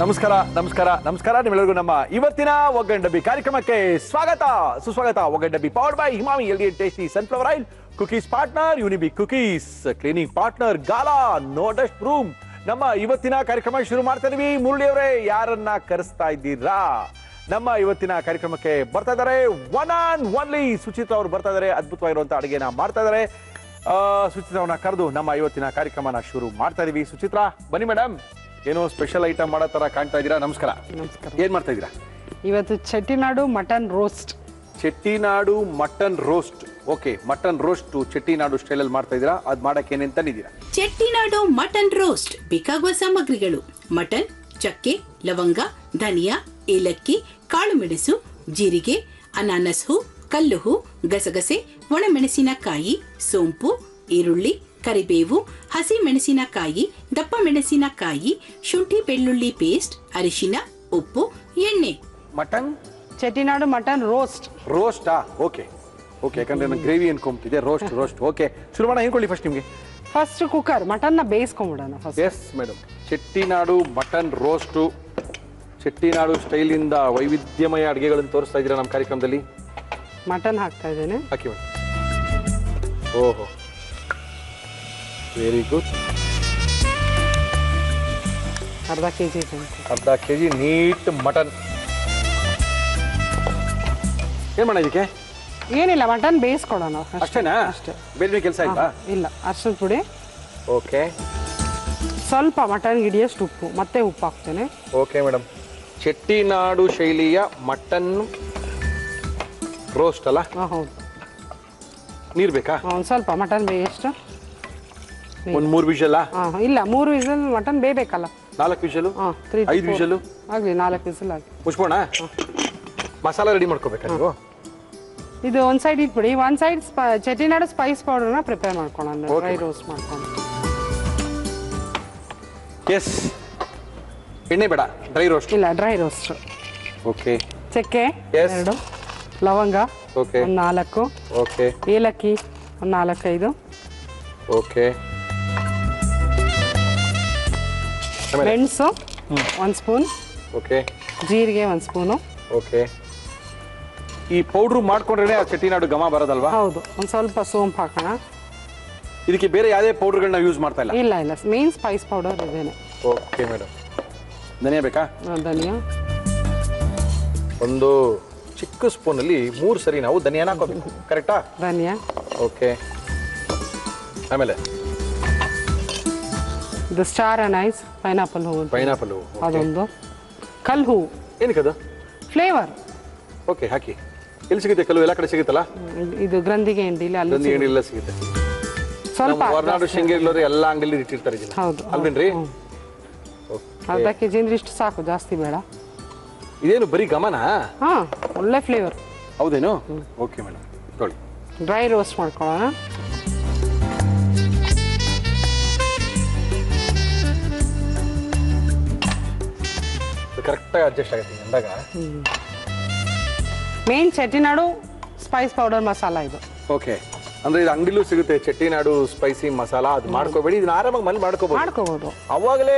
ನಮಸ್ಕಾರ ನಮಸ್ಕಾರ ನಮಸ್ಕಾರ ನಿಮ್ಮೆಲ್ಲರಿಗೂ ನಮ್ಮ ಇವತ್ತಿನ ಒಗ್ಗರಣೆ ಡಬ್ಬಿ ಕಾರ್ಯಕ್ರಮಕ್ಕೆ ಸ್ವಾಗತ ಸುಸ್ವಾಗತ. Oggarane Dabbi powered by Emami healthy tasty sunflower oil, cookies partner Unibic cookies, cleaning partner Gala, no dust room. ನಮ್ಮ ಇವತ್ತಿನ ಕಾರ್ಯಕ್ರಮ ಶುರು ಮಾಡ್ತಾ ಇದೀವಿ. ಮುರಳಿ ಅವರೇ, ಯಾರನ್ನ ಕರೆಸ್ತಾ ಇದ್ದೀರಾ? ನಮ್ಮ ಇವತ್ತಿನ ಕಾರ್ಯಕ್ರಮಕ್ಕೆ ಬರ್ತಾ ಇದ್ದಾರೆ ಒನ್ ಅಂಡ್ ಒನ್ಲಿ ಸುಚಿತ್ರಾ ಅವರು ಬರ್ತಾ ಇದ್ದಾರೆ. ಅದ್ಭುತವಾಗಿರುವಂತಹ ಅಡುಗೆನ ಮಾಡ್ತಾ ಇದ್ದಾರೆ. ಸುಚಿತ್ರಾವನ್ನ ಕರೆದು ನಮ್ಮ ಇವತ್ತಿನ ಕಾರ್ಯಕ್ರಮನ ಶುರು ಮಾಡ್ತಾ ಇದೀವಿ. ಸುಚಿತ್ರಾ ಬನ್ನಿ ಮೇಡಮ್. ಏನೋ ಸ್ಪೆಷಲ್ ಐಟಮ್ ಮಾಡೋ ತರ ಕಾಣ್ತಾ ಇದ್ದೀರಾ. ನಮಸ್ಕಾರ. ನಮಸ್ಕಾರ. ಏನ್ ಮಾಡ್ತಾ ಇದ್ದೀರಾ? ಇವತ್ತು Chettinad mutton roast. Chettinad mutton roast. Okay, mutton roast Chettinad style ಅಲ್ಲಿ ಮಾಡ್ತಾ ಇದ್ದೀರಾ. ಅದ್ ಮಾಡಕ್ಕೆ ಏನೇನ್ ತಂದಿದ್ದೀರಾ? ಚೆಟ್ಟಿನಾಡು ಮಟನ್ ರೋಸ್ಟ್ ಬೇಕಾಗುವ ಸಾಮಗ್ರಿಗಳು: ಮಟನ್, ಚಕ್ಕೆ, ಲವಂಗ, ಧನಿಯಾ, ಏಲಕ್ಕಿ, ಕಾಳು ಮೆಣಸು, ಜೀರಿಗೆ, ಅನಾನಸ್ ಹೂ, ಕಲ್ಲು ಹೂ, ಗಸಗಸೆ, ಒಣಮೆಣಸಿನಕಾಯಿ, ಸೋಂಪು, ಈರುಳ್ಳಿ, ಕರಿಬೇವು, ಹಸಿ ಮೆಣಸಿನಕಾಯಿ, ದಪ್ಪ ಮೆಣಸಿನಕಾಯಿ, ಶುಂಠಿ ಬೆಳ್ಳುಳ್ಳಿ ಪೇಸ್ಟ್, ಅರಿಶಿನ, ಉಪ್ಪು, ಎಣ್ಣೆ. Mutton Chettinad mutton roast. ರೋಸ್ಟಾ? ಓಕೆ ಓಕೆ, ಯಾಕಂದ್ರೆ ನಾನು ಗ್ರೇವಿ ಅನ್ಕೊಂಬಿಟ್ಟಿದೆ. Roast roast. ಓಕೆ, ಶುರು ಮಾಡೋಣ. ಏನ್ಕೊಳ್ಳಿ ಫಸ್ಟ್ ನಿಮಗೆ? ಫಸ್ಟ್ ಕುಕ್ಕರ್ ಮಟನ್ನ ಬೇಯಿಸ್ಕೊಂಡ್ಬಿಡೋಣ first. Yes madam. Chettinad mutton roast Chettinad ಸ್ಟೈಲಿಂದ ವೈವಿಧ್ಯಮಯ ಅಡುಗೆಗಳನ್ನು ತೋರಿಸ್ತಾ ಇದ್ದೀರಾ ನಮ್ಮ ಕಾರ್ಯಕ್ರಮದಲ್ಲಿ. ಮಟನ್ ಹಾಕ್ತಾ ಇದ್ದೇನೆ. ಹಾಕಿ ಮೇಡಮ್. ಓಹೋ, ವೆರಿ ಗುಡ್. ಅರ್ಧ ಕೆಜಿ. ಅರ್ಧ ಕೆಜಿ ನೀಟ್ ಮಟನ್. ಏನ್ ಮಾಡೋಣ ಇದಕ್ಕೆ? ಏನಿಲ್ಲ, ಮಟನ್ ಬೇಯಿಸ್ಕೊಡೋಣ ಅಷ್ಟೇನಾ? ಅಷ್ಟೇ. ಬೇರೆ ಕೆಲಸ ಆಯ್ತಾ? ಇಲ್ಲ, ಅರ್ಶಿನ ಪುಡಿ, ಓಕೆ, ಸ್ವಲ್ಪ ಮಟನ್ ಗಿಡಿಯಷ್ಟು ಉಪ್ಪು, ಮತ್ತೆ ಉಪ್ಪು ಹಾಕ್ತೇನೆ. Okay madam. ಚೆಟ್ಟಿನಾಡು ಶೈಲಿಯ ಮಟನ್ ರೋಸ್ಟ್ ಅಲ್ಲ? ಹೌದು. ನೀರು ಬೇಕಾ? ಒಂದು ಸ್ವಲ್ಪ ಮಟನ್ ಬೇಯಷ್ಟು. ಒಂದು 3 ವಿಷಲ್? ಇಲ್ಲ, 3 ವಿಸಲ್ ಮಟನ್ ಬೇಯಬೇಕಲ್ಲ. 4 ವಿಷಲು? 5 ವಿಷಲು ಆಗಲಿ. 4 ವಿಸಲ್ ಆಗಲಿ. ಮುಚ್ಬೋಣ? ಮಸಾಲ ರೆಡಿ ಮಾಡ್ಕೋಬೇಕಾ ನೀವು? ಇದು ಒಂದು ಸೈಡ್ ಇಟ್ಬಿಡಿ. ಒಂದು ಸೈಡ್ ಚೆಟ್ಟಿನಾಡು ಸ್ಪೈಸ್ ಪೌಡರ್ನ ಪ್ರಿಪೇರ್ ಮಾಡ್ಕೊಳ್ಳೋಣ. ಡ್ರೈ ರೋಸ್ಟ್ ಮಾಡ್ಕೊಂಡು. ಎಸ್, ಎಣ್ಣೆ ಬೇಡ, ಡ್ರೈ ರೋಸ್ಟ್. ಇಲ್ಲ, ಡ್ರೈ ರೋಸ್ಟ್. ಓಕೆ. ಚಕ್ಕೆ 2, ಲವಂಗ ಓಕೆ, 4, ಓಕೆ, ಏಲಕ್ಕಿ 4-5, ಓಕೆ, ಮೆಣಸು 1 ಸ್ಪೂನ್, ಓಕೆ, ಜೀರಿಗೆ 1 ಸ್ಪೂನು. ಓಕೆ. ಈ ಪೌಡ್ರು ಮಾಡ್ಕೊಂಡ್ರೆ ಆ ಚೆಟ್ಟಿನಾಡು ಘಮ ಬರೋದಲ್ವಾ? ಹೌದು. ಒಂದು ಸ್ವಲ್ಪ ಸೋಂಪು ಹಾಕೋಣ. ಇದಕ್ಕೆ ಬೇರೆ ಯಾವುದೇ ಪೌಡರ್ಗಳನ್ನ ಯೂಸ್ ಮಾಡ್ತಾ ಇಲ್ಲ? ಇಲ್ಲ ಇಲ್ಲ, ಮೇನ್ ಸ್ಪೈಸ್ ಪೌಡರ್ ಇದೇನೆ. Okay madam. ಧನಿಯಾ ಬೇಕಾ? ಧನಿಯಾ ಒಂದು ಚಿಕ್ಕ ಸ್ಪೂನಲ್ಲಿ 3 ಸರಿ ನಾವು ಧನಿಯಾನ ಹಾಕೋಬೇಕು. ಕರೆಕ್ಟಾ? ಧನಿಯಾ. ಓಕೆ. ಆಮೇಲೆ ಇದು ಸ್ಟಾರ್ ಅನೈಸ್ ಪೈನಾಪಲ್ ಹೂವು. ಪೈನಾಪಲ್ ಹೂವು ಅದೊಂದು. ಕಲ್ ಹೂವು. ಏನಕ್ಕದು? ಫ್ಲೇವರ್. ಓಕೆ, ಹಾಕಿ. ಎಲ್ಲಿ ಸಿಗುತ್ತೆ ಕಲ್ಲು? ಎಲ್ಲ ಕಡೆ ಸಿಗುತ್ತಲ್ಲ? ಇದು ಗ್ರಂಥಿಗೆ ಎಂಡಿಲಿ ಅಲ್ಲಿ ಏನಿಲ್ಲ ಸಿಗುತ್ತೆ. ಸ್ವಲ್ಪ ಹೊರನಾಡು ಶೃಂಗೇರಿ ಎಲ್ಲ ಅಂಗಡಿ ಇಟ್ಟಿರ್ತಾರೆ. ಹೌದು ಅಲ್ವೇನ್ರಿ? ಅರ್ಧ ಕೆಜಿ ಅಂದ್ರೆ ಇಷ್ಟು ಸಾಕು, ಜಾಸ್ತಿ ಬೇಡ. ಇದೇನು ಬರೀ ಗಮನ? ಹಾ, ಒಳ್ಳೆ ಫ್ಲೇವರ್. ಹೌದೇನು? ಓಕೆ ಮೇಡಮ್, ತೊಳಿ. ಡ್ರೈ ರೋಸ್ಟ್ ಮಾಡ್ಕೊಳ್ಳೋಣ. ಕರೆಕ್ಟಾಗಿ ಅಡ್ಜಸ್ಟ್ ಆಗುತ್ತೆ ಅಂದಾಗ. Main Chettinad spice powder masala ಇದು. ಓಕೆ, ಅಂದ್ರೆ ಇದು ಅಂಗಡಿಲೂ ಸಿಗುತ್ತೆ ಚೆಟ್ಟಿನಾಡು ಸ್ಪೈಸಿ ಮಸಾಲ. ಅದು ಮಾಡ್ಕೋಬೇಡಿ, ಇದನ್ನ ಆರಾಮಾಗಿ ಮನೇಲಿ ಮಾಡ್ಕೋಬಹುದು. ಅವಾಗಲೇ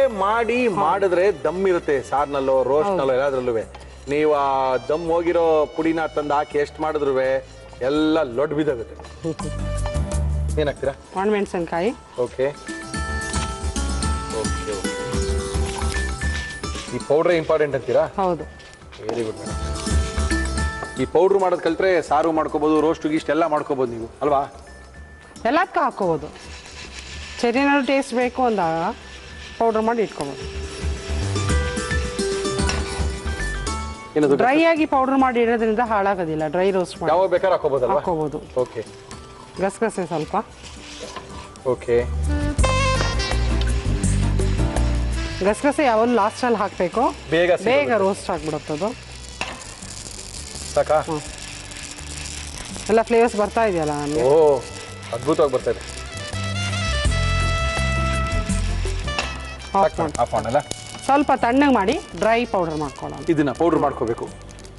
ಮಾಡಿದ್ರೆ ದಮ್ ಇರುತ್ತೆ. ಸಾರ್ನಲ್ಲೋ ರೋಸ್ಟ್ನಲ್ಲೋ ಎಲ್ಲಾದ್ರಲ್ಲೂ ನೀವು ಆ ದಮ್ ಹೋಗಿರೋ ಪುಡಿನ ತಂದು ಹಾಕಿ ಎಷ್ಟು ಮಾಡಿದ್ರು ಎಲ್ಲ ಲೊಡ್ ಬಿದ್ದಾಗುತ್ತೆ. ಏನಾಗ್ತೀರಾ? ಒಣಮೆಣಸಿನಕಾಯಿ. Okay okay. ಈ ಪೌಡ್ರೇ ಇಂಪಾರ್ಟೆಂಟ್ ಅಂತೀರಾ? ಹೌದು. Very good madam. ಈ ಪೌಡ್ರ್ ಮಾಡೋದು ಕಲ್ತ್ರೆ ಸಾರು ಮಾಡ್ಕೋಬಹುದು, ರೋಸ್ಟ್ ಗೀಸ್ಟ್ ಎಲ್ಲ ಮಾಡ್ಕೋಬಹುದು ನೀವು ಅಲ್ವಾ? ಎಲ್ಲದಕ್ಕೂ ಹಾಕೋಬಹುದು. ಚೆಟ್ಟಿನಾಡು ಟೇಸ್ಟ್ ಬೇಕು ಅಂದಾಗ ಪೌಡರ್ ಮಾಡಿ ಇಟ್ಕೋಬಹುದು. ಏನದು? ಡ್ರೈ ಆಗಿ ಪೌಡರ್ ಮಾಡಿ ಇಡೋದ್ರಿಂದ ಹಾಳಾಗೋದಿಲ್ಲ. ಡ್ರೈ ರೋಸ್ಟ್ ಮಾಡಿ ಯಾವಾಗ ಬೇಕಾದ್ರೆ ಹಾಕೋಬಹುದಲ್ವಾ? ಹಾಕೋಬಹುದು. ಓಕೆ. ಗಸಗಸೆ ಸ್ವಲ್ಪ. ಓಕೆ. ಗಸಗಸೆ ಯಾವಾಗಲೂ ಲಾಸ್ಟಲ್ಲಿ ಹಾಕಬೇಕು, ಬೇಗ ರೋಸ್ಟ್ ಆಗಿಬಿಡುತ್ತದು. ಸಾಕಾ? ಎಲ್ಲ ಫ್ಲೇವರ್ಸ್ ಬರ್ತಾ ಇದೆಯಲ್ಲ ನಮಗೆ. ಓ, ಅದ್ಭುತವಾಗಿ ಬರ್ತಾ ಇದೆ. ಆಫ್ ಮಾಡಲ್ಲ? ಸ್ವಲ್ಪ ತಣ್ಣಗೆ ಮಾಡಿ ಡ್ರೈ ಪೌಡರ್ ಮಾಡ್ಕೊಳ್ಳೋಣ. ಇದನ್ನ ಪೌಡರ್ ಮಾಡ್ಕೋಬೇಕು.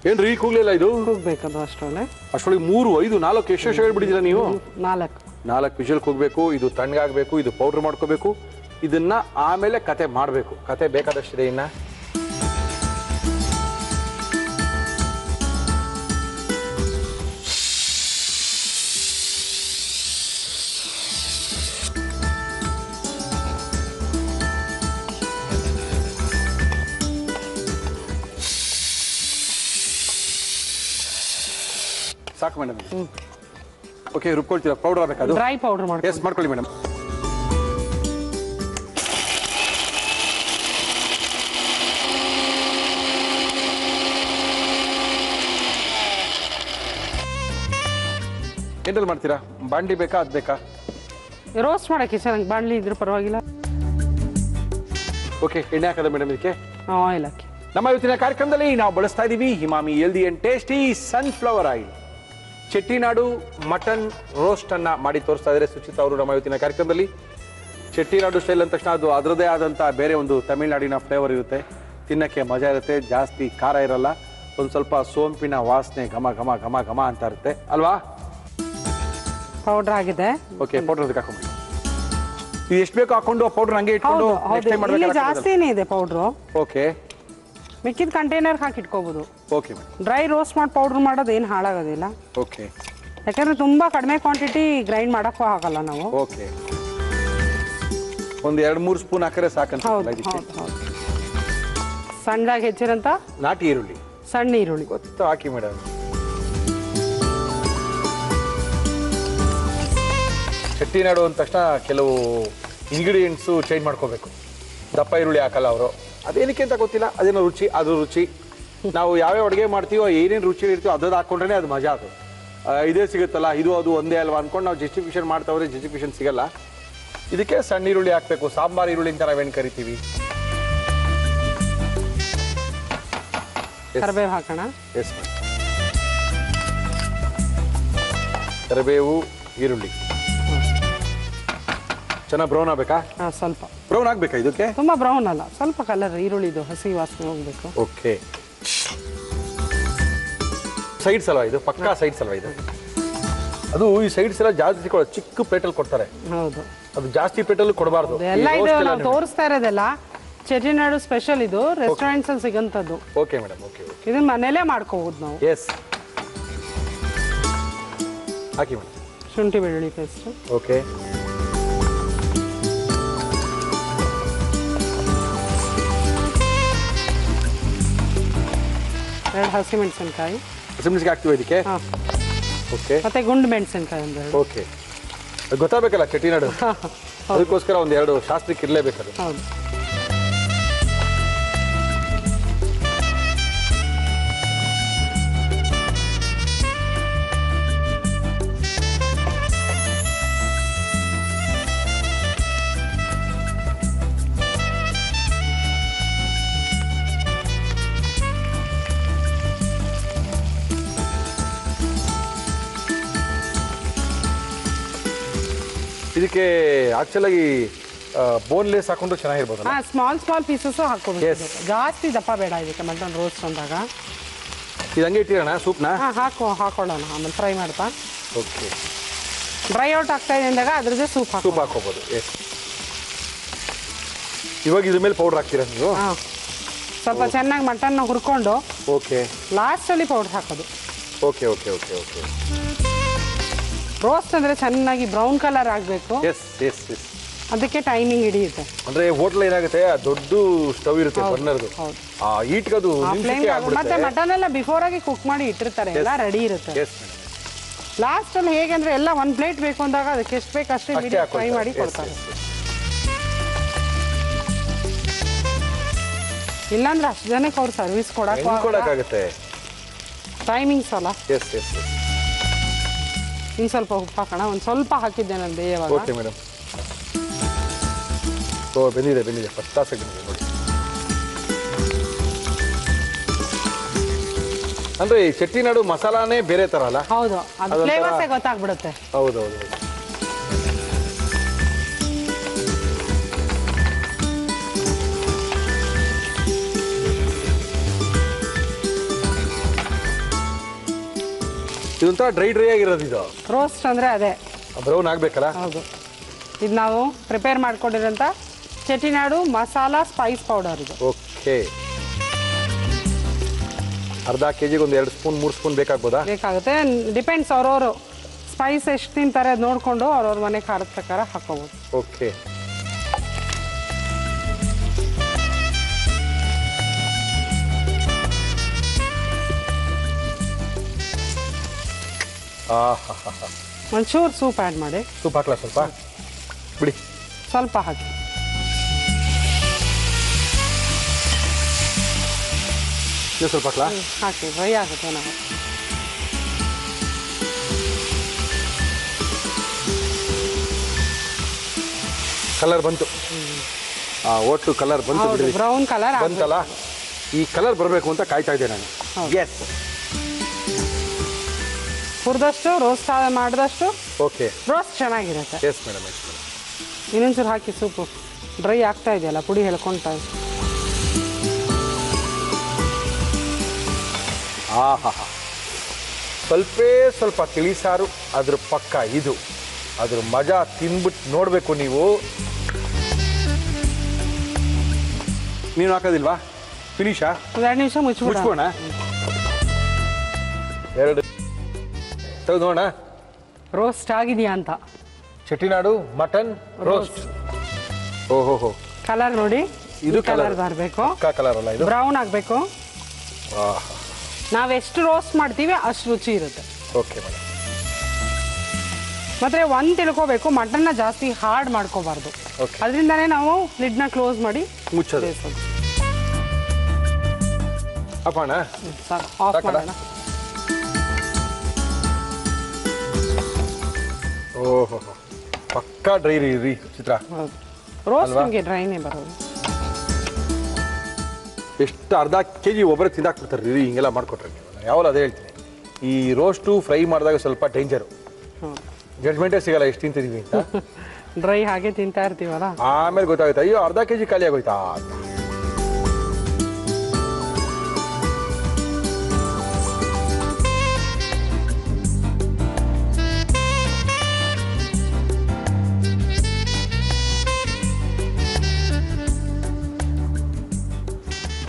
ಏನ್ರಿ ಕೂಗ್ಲಿಲ್ಲ ಇದು? ಕೂಗ್ಬೇಕದು ಅಷ್ಟೊಳಗೆ. 3, 5, 4 ಎಷ್ಟು ಹೇಳ್ಬಿಟ್ಟಿದ್ದೀರಾ ನೀವು? 4 ವಿಷಲ್ ಕೂಗಬೇಕು. ಇದು ತಣ್ಣಗಾಗಬೇಕು. ಇದು ಪೌಡರ್ ಮಾಡ್ಕೋಬೇಕು. ಇದನ್ನ ಆಮೇಲೆ ಕತೆ ಮಾಡಬೇಕು. ಕತೆ ಬೇಕಾದಷ್ಟಿದೆ. ಇನ್ನ ಸಾಕು ಮೇಡಮ್. ಓಕೆ, ರುಬ್ಕೊಳ್ತೀರಾ? ಪೌಡರ್ ಆಗಬೇಕಾ? ಡ್ರೈ ಪೌಡರ್ ಮಾಡಿ. ಎಸ್, ಮಾಡ್ಕೊಳ್ಳಿ ಮೇಡಮ್. ಏನಲ್ಲಿ ಮಾಡ್ತೀರಾ? ಬಾಂಡ್ಲಿ ಬೇಕಾ, ಅದು ಬೇಕಾ? ರೋಸ್ಟ್ ಮಾಡಕ್ಕೆ ಚೆನ್ನಾಗಿ ಬಾಣಲಿ ಇದ್ರೆ ಪರವಾಗಿಲ್ಲ. ಓಕೆ, ಎಣ್ಣೆ ಹಾಕದ ಮೇಡಮ್ ಇದಕ್ಕೆ? ಆಯಿಲ್ ಹಾಕಿ. ನಮ್ಮ ಇವತ್ತಿನ ಕಾರ್ಯಕ್ರಮದಲ್ಲಿ ನಾವು ಬಳಸ್ತಾ ಇದ್ದೀವಿ Emami healthy and tasty sunflower oil. Chettinad mutton roast ಅನ್ನ ಮಾಡಿ ತೋರಿಸ್ತಾ ಇದ್ದಾರೆ ಸುಚಿತಾ ಅವರು ನಮ್ಮ ಇವತ್ತಿನ ಕಾರ್ಯಕ್ರಮದಲ್ಲಿ. ಚೆಟ್ಟಿನಾಡು ಸ್ಟೈಲ್ ಅಂದ ತಕ್ಷಣ ಅದು ಅದರದೇ ಆದಂಥ ಬೇರೆ ಒಂದು ತಮಿಳುನಾಡಿನ ಫ್ಲೇವರ್ ಇರುತ್ತೆ, ತಿನ್ನಕ್ಕೆ ಮಜಾ ಇರುತ್ತೆ, ಜಾಸ್ತಿ ಖಾರ ಇರಲ್ಲ, ಒಂದು ಸ್ವಲ್ಪ ಸೋಂಪಿನ ವಾಸನೆ ಘಮ ಘಮ ಘಮ ಘಮ ಅಂತ ಇರುತ್ತೆ ಅಲ್ವಾ? ಪೌಡರ್ ಆಗಿದೆ. ಓಕೆ, ಪೌಡರ್ ಅದಕ್ಕೆ ಹಾಕೊಂಡು ಇದು ಎಷ್ಟು ಬೇಕು ಹಾಕೊಂಡು ಪೌಡರ್ ಹಂಗೆ ಇಟ್ಕೊಂಡು ನೆಕ್ಸ್ಟ್ ಟೈಮ್ ಇಲ್ಲಿ ಮಾಡಬೇಕು. ಜಾಸ್ತಿನೇ ಇದೆ ಪೌಡ್ರು. ಓಕೆ, ಮಿಕ್ಕಿದ ಕಂಟೈನರ್ ಹಾಕಿ ಇಟ್ಕೋಬಹುದು. Okay madam. ಡ್ರೈ ರೋಸ್ಟ್ ಮಾಡಿ ಪೌಡರ್ ಮಾಡೋದು ಏನು ಹಾಳಾಗೋದಿಲ್ಲ. ಓಕೆ, ಯಾಕಂದ್ರೆ ತುಂಬಾ ಕಡಿಮೆ ಕ್ವಾಂಟಿಟಿ ಗ್ರೈಂಡ್ ಮಾಡಕ್ಕೂ ಆಗಲ್ಲ ನಾವು. ಓಕೆ, ಒಂದು 2-3 ಸ್ಪೂನ್ ಹಾಕಿದ್ರೆ ಸಾಕಂತ. ಹೌದು ಹೌದು ಹೌದು. ಸಣ್ಣದಾಗಿ ಹೆಚ್ಚಿರಂತ ನಾಟಿ ಈರುಳ್ಳಿ, ಸಣ್ಣ ಈರುಳ್ಳಿ ಗೊತ್ತು, ಹಾಕಿ ಮೇಡಮ್. ಚೆಟ್ಟಿನಾಡು ಅಂದ ತಕ್ಷಣ ಕೆಲವು ಇಂಗ್ರೀಡಿಯೆಂಟ್ಸು ಚೇಂಜ್ ಮಾಡ್ಕೋಬೇಕು. ದಪ್ಪ ಈರುಳ್ಳಿ ಹಾಕಲ್ಲ ಅವರು, ಅದೇನಕ್ಕೆ ಅಂತ ಗೊತ್ತಿಲ್ಲ, ಅದೇನೋ ರುಚಿ, ಅದು ರುಚಿ. ನಾವು ಯಾವ್ಯಾವ ಅಡುಗೆ ಮಾಡ್ತೀವೋ ಏನೇನು ರುಚಿ ಇರ್ತೀವೋ ಅದು ಹಾಕೊಂಡ್ರೆ ಅದು ಮಜಾ. ಅದು ಇದೇ ಸಿಗುತ್ತಲ್ಲ, ಇದು ಅದು ಒಂದೇ ಅಲ್ವಾ ಅಂದ್ಕೊಂಡು ನಾವು ಜಸ್ಟಿಫಿಕೇಶನ್ ಮಾಡ್ತಾವ್ರೆ, ಜಸ್ಟಿಫಿಕೇಶನ್ ಸಿಗಲ್ಲ. ಇದಕ್ಕೆ ಸಣ್ಣ ಈರುಳ್ಳಿ ಹಾಕಬೇಕು, ಸಾಂಬಾರ್ ಈರುಳ್ಳಿ ಅಂತ ನಾವೇನು ಕರಿತೀವಿ. ಕರಿಬೇವು ಹಾಕೋಣ. ಎಸ್, ಕರಿಬೇವು, ಈರುಳ್ಳಿ ಚೆನ್ನಾಗಿ ಬ್ರೌನ್ ಆಗಬೇಕಾ? ಸ್ವಲ್ಪ ಬ್ರೌನ್ ಆಗಬೇಕಾ? ಇದಕ್ಕೆ ತುಂಬಾ ಬ್ರೌನ್ ಅಲ್ಲ, ಸ್ವಲ್ಪ ಕಲರ್ ಈರುಳ್ಳಿದು ಹಸಿ ವಾಸನೆ ಹೋಗ್ಬೇಕು. ಓಕೆ, ಸೈಡ್ಸ್ ಅಲ್ವಾ ಇದು? ಪಕ್ಕಾ ಸೈಡ್ಸ್ ಅಲ್ವಾ ಇದು? ಅದು ಈ ಸೈಡ್ಸ್ ಎಲ್ಲ ಜಾಸ್ತಿ ಚಿಕ್ಕ ಪ್ಲೇಟಲ್ಲಿ ಕೊಡ್ತಾರೆ. ಹೌದು, ಅದು ಜಾಸ್ತಿ ಪ್ಲೇಟಲ್ಲಿ ಕೊಡಬಾರ್ದು. ಎಲ್ಲ ಇದು ನಾವು ತೋರಿಸ್ತಾ ಇರೋದೆಲ್ಲ ಚೆಟ್ಟಿನಾಡು ಸ್ಪೆಷಲ್, ಇದು ರೆಸ್ಟೋರೆಂಟ್ಸ್ ಅಲ್ಲಿ ಸಿಗಂತದ್ದು. ಓಕೆ ಮೇಡಮ್, ಓಕೆ, ಇದನ್ನ ಮನೇಲೇ ಮಾಡ್ಕೋಬಹುದು ನಾವು. ಎಸ್, ಹಾಕಿ ಮೇಡಮ್. ಶುಂಠಿ ಬೆಳ್ಳುಳ್ಳಿ ಪೇಸ್ಟ್. ಓಕೆ, ಎರಡು ಹಸಿಮೆಣಸಿನಕಾಯಿ. ಹಸಿಮೆಣಸಿಗೆ ಹಾಕ್ತೀವಿ ಇದಕ್ಕೆ? ಹಾಂ. ಓಕೆ, ಮತ್ತೆ ಗುಂಡು ಮೆಣಸಿನಕಾಯಿ ಒಂದೆರಡು. ಓಕೆ, ಗೊತ್ತಾಗಬೇಕಲ್ಲ ಚೆಟ್ಟಿನಾಡು, ಅದಕ್ಕೋಸ್ಕರ ಒಂದೆರಡು ಶಾಸ್ತ್ರಕ್ಕೆ ಇರಲೇಬೇಕದು. ಹೌದು. ಇದಕ್ಕೆ ಆಕ್ಚುಲಾಗಿ ಬೋನ್ಲೆಸ್ ಹಾಕೊಂಡ್ರು ಚೆನ್ನಾಗಿರ್ಬೋದಲ್ಲ? ಹಾಂ, ಸ್ಮಾಲ್ ಪೀಸಸ್ ಹಾಕೋಬೇಕು. ಜಾಸ್ತಿ ದಪ್ಪ ಬೇಡ ಇದಕ್ಕೆ ಮಟನ್ ರೋಸ್ಟ್ ಅಂದಾಗ. ಇದು ಹಂಗೆ ಇಟ್ಟಿರೋಣ ಸೂಪ್ನ? ಹಾಂ, ಹಾಕೊಳ್ಳೋಣ, ಆಮೇಲೆ ಫ್ರೈ ಮಾಡ್ತಾ. ಓಕೆ, ಡ್ರೈ ಔಟ್ ಆಗ್ತಾ ಇದೆ ಅಂದಾಗ ಅದ್ರದ್ದೇ ಸೂಪ್ ಹಾಕೋಬೋದು. ಎಸ್, ಇವಾಗ ಇದ್ರ ಮೇಲೆ ಪೌಡರ್ ಹಾಕ್ತೀರಾ ನೀವು? ಹಾಂ, ಸ್ವಲ್ಪ ಚೆನ್ನಾಗಿ ಮಟನ್ನ ಹುರ್ಕೊಂಡು ಓಕೆ, ಲಾಸ್ಟಲ್ಲಿ ಪೌಡರ್ ಹಾಕೋದು. Okay okay okay okay. Roast ಅಂದರೆ ಚೆನ್ನಾಗಿ ಬ್ರೌನ್ ಕಲರ್ ಆಗಬೇಕು. ಎಸ್ ಎಸ್ ಎಸ್, ಅದಕ್ಕೆ ಟೈಮಿಂಗ್ ಹಿಡಿಯುತ್ತೆ. ಅಂದ್ರೆ ಹೋಟ್ಲ್ ಏನಾಗುತ್ತೆ, ದೊಡ್ಡ ಸ್ಟವ್ ಇರುತ್ತೆ ಬರ್ನರ್ದು, ಆ ಹೀಟ್ಗೆ ಅದು ಮತ್ತೆ ಮಟನ್ ಎಲ್ಲ ಬಿಫೋರ್ ಆಗಿ ಕುಕ್ ಮಾಡಿ ಇಟ್ಟಿರ್ತಾರೆ, ಎಲ್ಲ ರೆಡಿ ಇರುತ್ತೆ. ಲಾಸ್ಟ್ ಅಲ್ಲಿ ಹೇಗೆಂದ್ರೆ ಎಲ್ಲ ಒಂದ್ ಪ್ಲೇಟ್ ಬೇಕು ಅಂದಾಗ ಅದಕ್ಕೆ ಎಷ್ಟು ಬೇಕು ಅಷ್ಟೇ ಫ್ರೈ ಮಾಡಿ ಕೊಡ್ತಾರೆ. ಇಲ್ಲಾಂದ್ರೆ ಅಷ್ಟು ಜನಕ್ಕೆ ಅವ್ರು ಸರ್ವಿಸ್ ಕೊಡಕ್ಕಾಗುತ್ತೆ. ಟೈಮಿಂಗ್ಸ್ ಅಲ್ಲ. Yes yes yes. ಇನ್ನು ಸ್ವಲ್ಪ ಉಪ್ಪು ಹಾಕೋಣ. ಒಂದು ಸ್ವಲ್ಪ ಹಾಕಿದ್ದೆ ನಾನು ಬೇಯವಾಗ. Okay madam. ಓ ಬೆಂದಿದೆ ಫಸ್ಟ್ ಕ್ಲಾಸ್ ಆಗಿದೆ ನೋಡಿ. ಅಂದ್ರೆ ಈ ಚೆಟ್ಟಿನಾಡು ಮಸಾಲಾನೇ ಬೇರೆ ತರ ಅಲ್ಲ? ಹೌದು, ಅದು ಫ್ಲೇವರ್ಸೇ ಗೊತ್ತಾಗ್ಬಿಡುತ್ತೆ. ಹೌದು ಹೌದು. ಇದೊಂಥರ ಡ್ರೈ ಆಗಿರೋದು. ಇದು ರೋಸ್ಟ್ ಅಂದ್ರೆ ಅದೇ ಬ್ರೌನ್ ಆಗ್ಬೇಕಲ್ಲ? ಹೌದು. ಇದು ನಾವು ಪ್ರಿಪೇರ್ ಮಾಡ್ಕೊಂಡಿರೋಂಥ ಚೆಟ್ಟಿನಾಡು ಮಸಾಲಾ ಸ್ಪೈಸ್ ಪೌಡರ್ ಇದು. ಓಕೆ. ಅರ್ಧ ಕೆಜಿಗೆ ಒಂದು 2 ಸ್ಪೂನ್ 3 ಸ್ಪೂನ್ ಬೇಕಾಗ್ಬೋದಾ? ಬೇಕಾಗುತ್ತೆ. ಡಿಪೆಂಡ್ಸ್, ಅವ್ರವರು ಸ್ಪೈಸ್ ಎಷ್ಟು ತಿಂತಾರೆ ಅದು ನೋಡಿಕೊಂಡು ಅವ್ರವ್ರ ಮನೆ ಖಾರದ ಪ್ರಕಾರ ಹಾಕೋಬೋದು. ಓಕೆ. ಒಂಚೂರು ಸೂಪ್ ಆ್ಯಡ್ ಮಾಡಿ. ಸೂಪ್ ಹಾಕ್ಲಾ ಸ್ವಲ್ಪ? ಬಿಡಿ, ಸ್ವಲ್ಪ ಹಾಕಿ. ಸ್ವಲ್ಪ ಹಾಕ್ಲಾ? ಹಾಕಿ, ಡ್ರೈ ಆಗುತ್ತೆ ನಾವು. ಕಲರ್ ಬಂತು, ಒಟ್ಟು ಕಲರ್ ಬಂತು, ಬ್ರೌನ್ ಕಲರ್ ಬಂತಲ್ಲ. ಈ ಕಲರ್ ಬರಬೇಕು ಅಂತ ಕಾಯ್ತಾ ಇದ್ದೆ ನಾನು. ಎಸ್, ಹುರಿದಷ್ಟು ರೋಸ್ಟ್ ಮಾಡಿದಷ್ಟು ಓಕೆ, ರೋಸ್ಟ್ ಚೆನ್ನಾಗಿರುತ್ತೆ. Yes madam, yes madam. ಇನ್ನೊಂಚೂರು ಹಾಕಿ, ಸೂಪು ಡ್ರೈ ಆಗ್ತಾ ಇದೆಯಲ್ಲ, ಪುಡಿ ಹೇಳ್ಕೊಳ್ತಾ ಇದೆ. ಸ್ವಲ್ಪ ತಿಳಿಸಾರು ಅದ್ರ ಪಕ್ಕ ಇದು, ಅದ್ರ ಮಜಾ ತಿನ್ಬಿಟ್ಟು ನೋಡಬೇಕು ನೀವು. ನೀನು ಹಾಕೋದಿಲ್ವಾ? ಫಿನಿಶಾ? 2 ನಿಮಿಷ ಮುಚ್ಕೋಣ. 2 ತೆಗೆದು ನೋಡೋಣ ರೋಸ್ಟ್ ಆಗಿದೆಯಾ ಅಂತ. Chettinad mutton roast. ಓಹೋ, ಕಲರ್ ನೋಡಿ, ಇದು ಕಲರ್ ಬರಬೇಕು. ಕಲರ್ ಅಲ್ಲ ಇದು, ಬ್ರೌನ್ ಆಗಬೇಕು. ನಾವೆಷ್ಟು ರೋಸ್ಟ್ ಮಾಡ್ತೀವಿ ಅಷ್ಟು ರುಚಿ ಇರುತ್ತೆ. Okay madam. ಮತ್ತೆ ಒಂದು ತಿಳ್ಕೋಬೇಕು, ಮಟನ್ನ ಜಾಸ್ತಿ ಹಾರ್ಡ್ ಮಾಡ್ಕೋಬಾರ್ದು. ಅದರಿಂದಾನೇ ನಾವು ಲಿಡ್ನ ಕ್ಲೋಸ್ ಮಾಡಿ ಮುಚ್ಚೋದು. ಅಪ್ಪಣ್ಣ ಆಫ್ ಮಾಡೋಣ. ಓಹೋ, ಪಕ್ಕಾ ಡ್ರೈ ರೀ ಚಿತ್ರ. ರೋಸ್ಟ್ ನಿಮಗೆ ಡ್ರೈನೇ ಬರೋದು. ಎಷ್ಟು ಅರ್ಧ kg ಒಬ್ಬರೇ ತಿಂದಾಕ್ಬಿಡ್ತಾರೆ ರೀ ಹಿಂಗೆಲ್ಲ ಮಾಡಿಕೊಟ್ರೆ. ಯಾವಾಗ ಅದೇ ಹೇಳ್ತೀನಿ, ಈ ರೋಸ್ಟು ಫ್ರೈ ಮಾಡಿದಾಗ ಸ್ವಲ್ಪ ಡೇಂಜರು. ಜಡ್ಜ್ಮೆಂಟೇ ಸಿಗಲ್ಲ ಎಷ್ಟು ತಿಂತಿದೀವಿ ಅಂತ. ಡ್ರೈ ಹಾಗೆ ತಿಂತಾ ಇರ್ತೀವಲ್ಲ, ಆಮೇಲೆ ಗೊತ್ತಾಗುತ್ತೆ ಅಯ್ಯೋ ಅರ್ಧ kg ಖಾಲಿ ಆಗೋಯ್ತಾ ಅಂತ.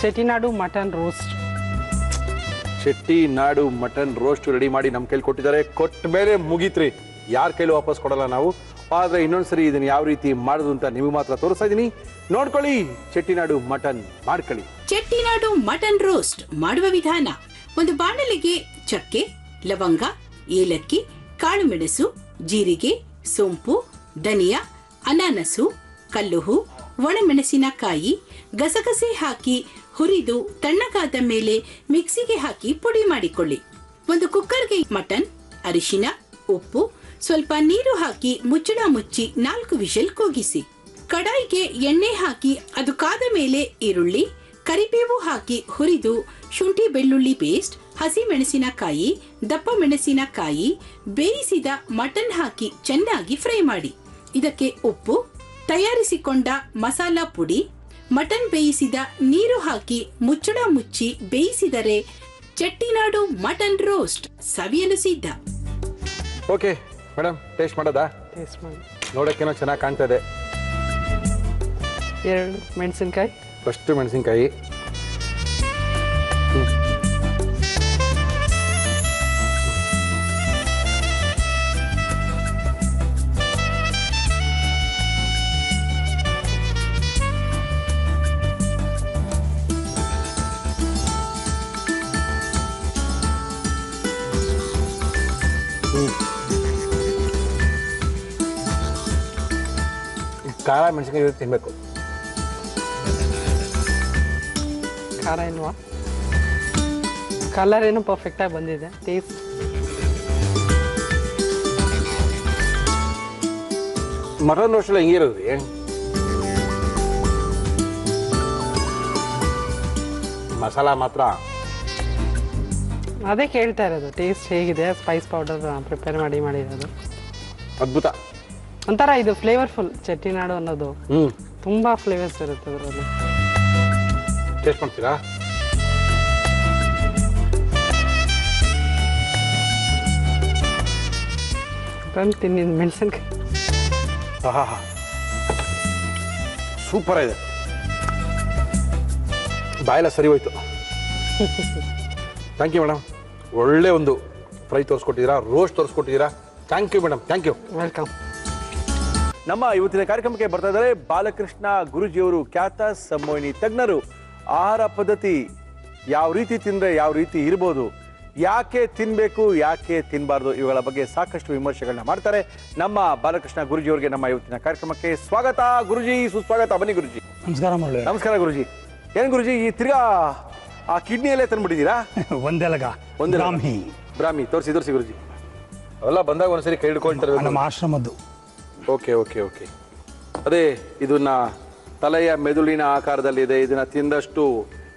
Chettinad mutton roast. Chettinad mutton roast ready ಮಾಡಿ ನಮ್ಮ ಕೈಲಿ ಕೊಟ್ಟಿದ್ದಾರೆ. ಕೊಟ್ಟ ಮೇಲೆ ಮುಗೀತ್ರಿ, ಯಾರ ಕೈಲಿ ವಾಪಸ್ ಕೊಡಲ್ಲ ನಾವು. ಆದರೆ ಇನ್ನೊಂದ್ಸರಿ ಇದನ್ನು ಯಾವ ರೀತಿ ಮಾಡೋದು ಅಂತ ನಿಮಗೆ ಮಾತ್ರ ತೋರಿಸ್ತಾ ಇದ್ದೀನಿ, ನೋಡ್ಕೊಳ್ಳಿ. ಚೆಟ್ಟಿನಾಡು ಮಟನ್ ಮಾಡ್ಕೊಳ್ಳಿ. ಚೆಟ್ಟಿನಾಡು ಮಟನ್ ರೋಸ್ಟ್ ಮಾಡುವ ವಿಧಾನ: ಒಂದು ಬಾಣಲೆಗೆ ಚಕ್ಕೆ, ಲವಂಗ, ಏಲಕ್ಕಿ, ಕಾಳುಮೆಣಸು, ಜೀರಿಗೆ, ಸೋಂಪು, ಧನಿಯಾ, ಅನಾನಸು, ಕಲ್ಲುಹು, ಒಣಮೆಣಸಿನಕಾಯಿ, ಗಸಗಸೆ ಹಾಕಿ ಹುರಿದು ತಣ್ಣಗಾದ ಮೇಲೆ ಮಿಕ್ಸಿಗೆ ಹಾಕಿ ಪುಡಿ ಮಾಡಿಕೊಳ್ಳಿ. ಒಂದು ಕುಕ್ಕರ್ಗೆ ಮಟನ್, ಅರಿಶಿನ, ಉಪ್ಪು, ಸ್ವಲ್ಪ ನೀರು ಹಾಕಿ ಮುಚ್ಚಳ ಮುಚ್ಚಿ 4 ವಿಷಲ್ ಕೂಗಿಸಿ. ಕಡಾಯಿಗೆ ಎಣ್ಣೆ ಹಾಕಿ ಅದು ಕಾದ ಮೇಲೆ ಈರುಳ್ಳಿ, ಕರಿಬೇವು ಹಾಕಿ ಹುರಿದು ಶುಂಠಿ ಬೆಳ್ಳುಳ್ಳಿ ಪೇಸ್ಟ್, ಹಸಿ ಮೆಣಸಿನಕಾಯಿ, ದಪ್ಪ ಮೆಣಸಿನಕಾಯಿ, ಬೇಯಿಸಿದ ಮಟನ್ ಹಾಕಿ ಚೆನ್ನಾಗಿ ಫ್ರೈ ಮಾಡಿ. ಇದಕ್ಕೆ ಉಪ್ಪು, ತಯಾರಿಸಿಕೊಂಡ ಮಸಾಲಾ ಪುಡಿ, ಮಟನ್ ಬೇಯಿಸಿದ ನೀರು ಹಾಕಿ ಮುಚ್ಚಳ ಮುಚ್ಚಿ ಬೇಯಿಸಿದರೆ ಚೆಟ್ಟಿನಾಡು ಮಟನ್ ರೋಸ್ಟ್ ಸವಿಯಲು ಸಿದ್ಧ. ಓಕೆ ಮೇಡಮ್, ಟೇಸ್ಟ್ ಮಾಡೋದಾ? ಟೇಸ್ಟ್ ಮಾಡಿ. ನೋಡೋಕ್ಕೇನೋ ಚೆನ್ನಾಗಿ ಕಾಣ್ತಾ ಇದೆ. 2 ಮೆಣಸಿನ್ಕಾಯಿ, ಫಸ್ಟ್ ಮೆಣಸಿನ್ಕಾಯಿ, ಖಾರ ಮೆಣಸಿನ್ಕಾಯಿ ತಿನ್ಬೇಕು. ಖಾರ ಇಲ್ವಾ? ಕಲರ್ ಏನೋ ಪರ್ಫೆಕ್ಟಾಗಿ ಬಂದಿದೆ. ಟೇಸ್ಟ್ ಮಟನ್ ರೋಸ್ಟ್ ಎಲ್ಲ ಹಿಂಗೆ ಇರೋದು. ಮಸಾಲ ಮಾತ್ರ ಅದೇ ಕೇಳ್ತಾ ಇರೋದು, ಟೇಸ್ಟ್ ಹೇಗಿದೆ? ಸ್ಪೈಸ್ ಪೌಡರ್ ಪ್ರಿಪೇರ್ ಮಾಡಿರೋದು ಅದ್ಭುತ. ಒಂಥರ ಇದು ಫ್ಲೇವರ್ಫುಲ್. ಚೆಟ್ಟಿನಾಡು ಅನ್ನೋದು ತುಂಬಾ ಫ್ಲೇವರ್ಸ್ ಇರುತ್ತೆ ಅದರಲ್ಲಿ. ಟೇಸ್ಟ್ ಮಾಡ್ತೀರಾ? ಬಂದು ತಿನ್ನಿ ಮೆಣಸಿನ್ಕಾಯಿ. ಸೂಪರ್ ಇದೆ, ಬಾಯೆಲ್ಲ ಸರಿ ಹೋಯ್ತು. ಥ್ಯಾಂಕ್ ಯು ಮೇಡಮ್, ಒಳ್ಳೆ ಒಂದು ಫ್ರೈ ತೋರಿಸ್ಕೊಟ್ಟಿದ್ದೀರಾ, ರೋಸ್ಟ್ ತೋರಿಸ್ಕೊಟ್ಟಿದ್ದೀರಾ. Thank you madam, thank you. Welcome. ನಮ್ಮ ಇವತ್ತಿನ ಕಾರ್ಯಕ್ರಮಕ್ಕೆ ಬರ್ತಾ ಇದ್ದಾರೆ ಬಾಲಕೃಷ್ಣ ಗುರುಜಿಯವರು, ಖ್ಯಾತ ಸಂಮೋಹಿನಿ ತಜ್ಞರು. ಆಹಾರ ಪದ್ಧತಿ ಯಾವ ರೀತಿ ತಿಂದರೆ ಯಾವ ರೀತಿ ಇರ್ಬೋದು, ಯಾಕೆ ತಿನ್ಬೇಕು ಯಾಕೆ ತಿನ್ನಬಾರ್ದು ಇವುಗಳ ಬಗ್ಗೆ ಸಾಕಷ್ಟು ವಿಮರ್ಶೆಗಳನ್ನ ಮಾಡ್ತಾರೆ ನಮ್ಮ ಬಾಲಕೃಷ್ಣ ಗುರುಜಿ ಅವರಿಗೆ ನಮ್ಮ ಇವತ್ತಿನ ಕಾರ್ಯಕ್ರಮಕ್ಕೆ ಸ್ವಾಗತ ಗುರುಜಿ, ಸುಸ್ವಾಗತ. ಬನ್ನಿ ಗುರುಜಿ. ನಮಸ್ಕಾರ ಮಾಡಿ. ನಮಸ್ಕಾರ ಗುರುಜಿ. ಏನ್ ಗುರುಜಿ ಈ ತಿರ್ಗಾ ಆ ಕಿಡ್ನಿಯಲ್ಲೇ ತಂದ್ಬಿಟ್ಟಿದ್ದೀರಾ? ಒಂದೆಲಗ ಬ್ರಾಹ್ಮಿ ತೋರಿಸಿ ಗುರುಜಿ. ಅವೆಲ್ಲ ಬಂದಾಗ ಒಂದ್ಸರಿ ಕೈ ಹಿಡ್ಕೊಳ್ತಾರೆ ನಮ್ಮ ಆಶ್ರಮದ್ದು. Okay okay okay. ಅದೇ ಇದನ್ನ ತಲೆಯ ಮೆದುಳಿನ ಆಕಾರದಲ್ಲಿದೆ, ಇದನ್ನ ತಿಂದಷ್ಟು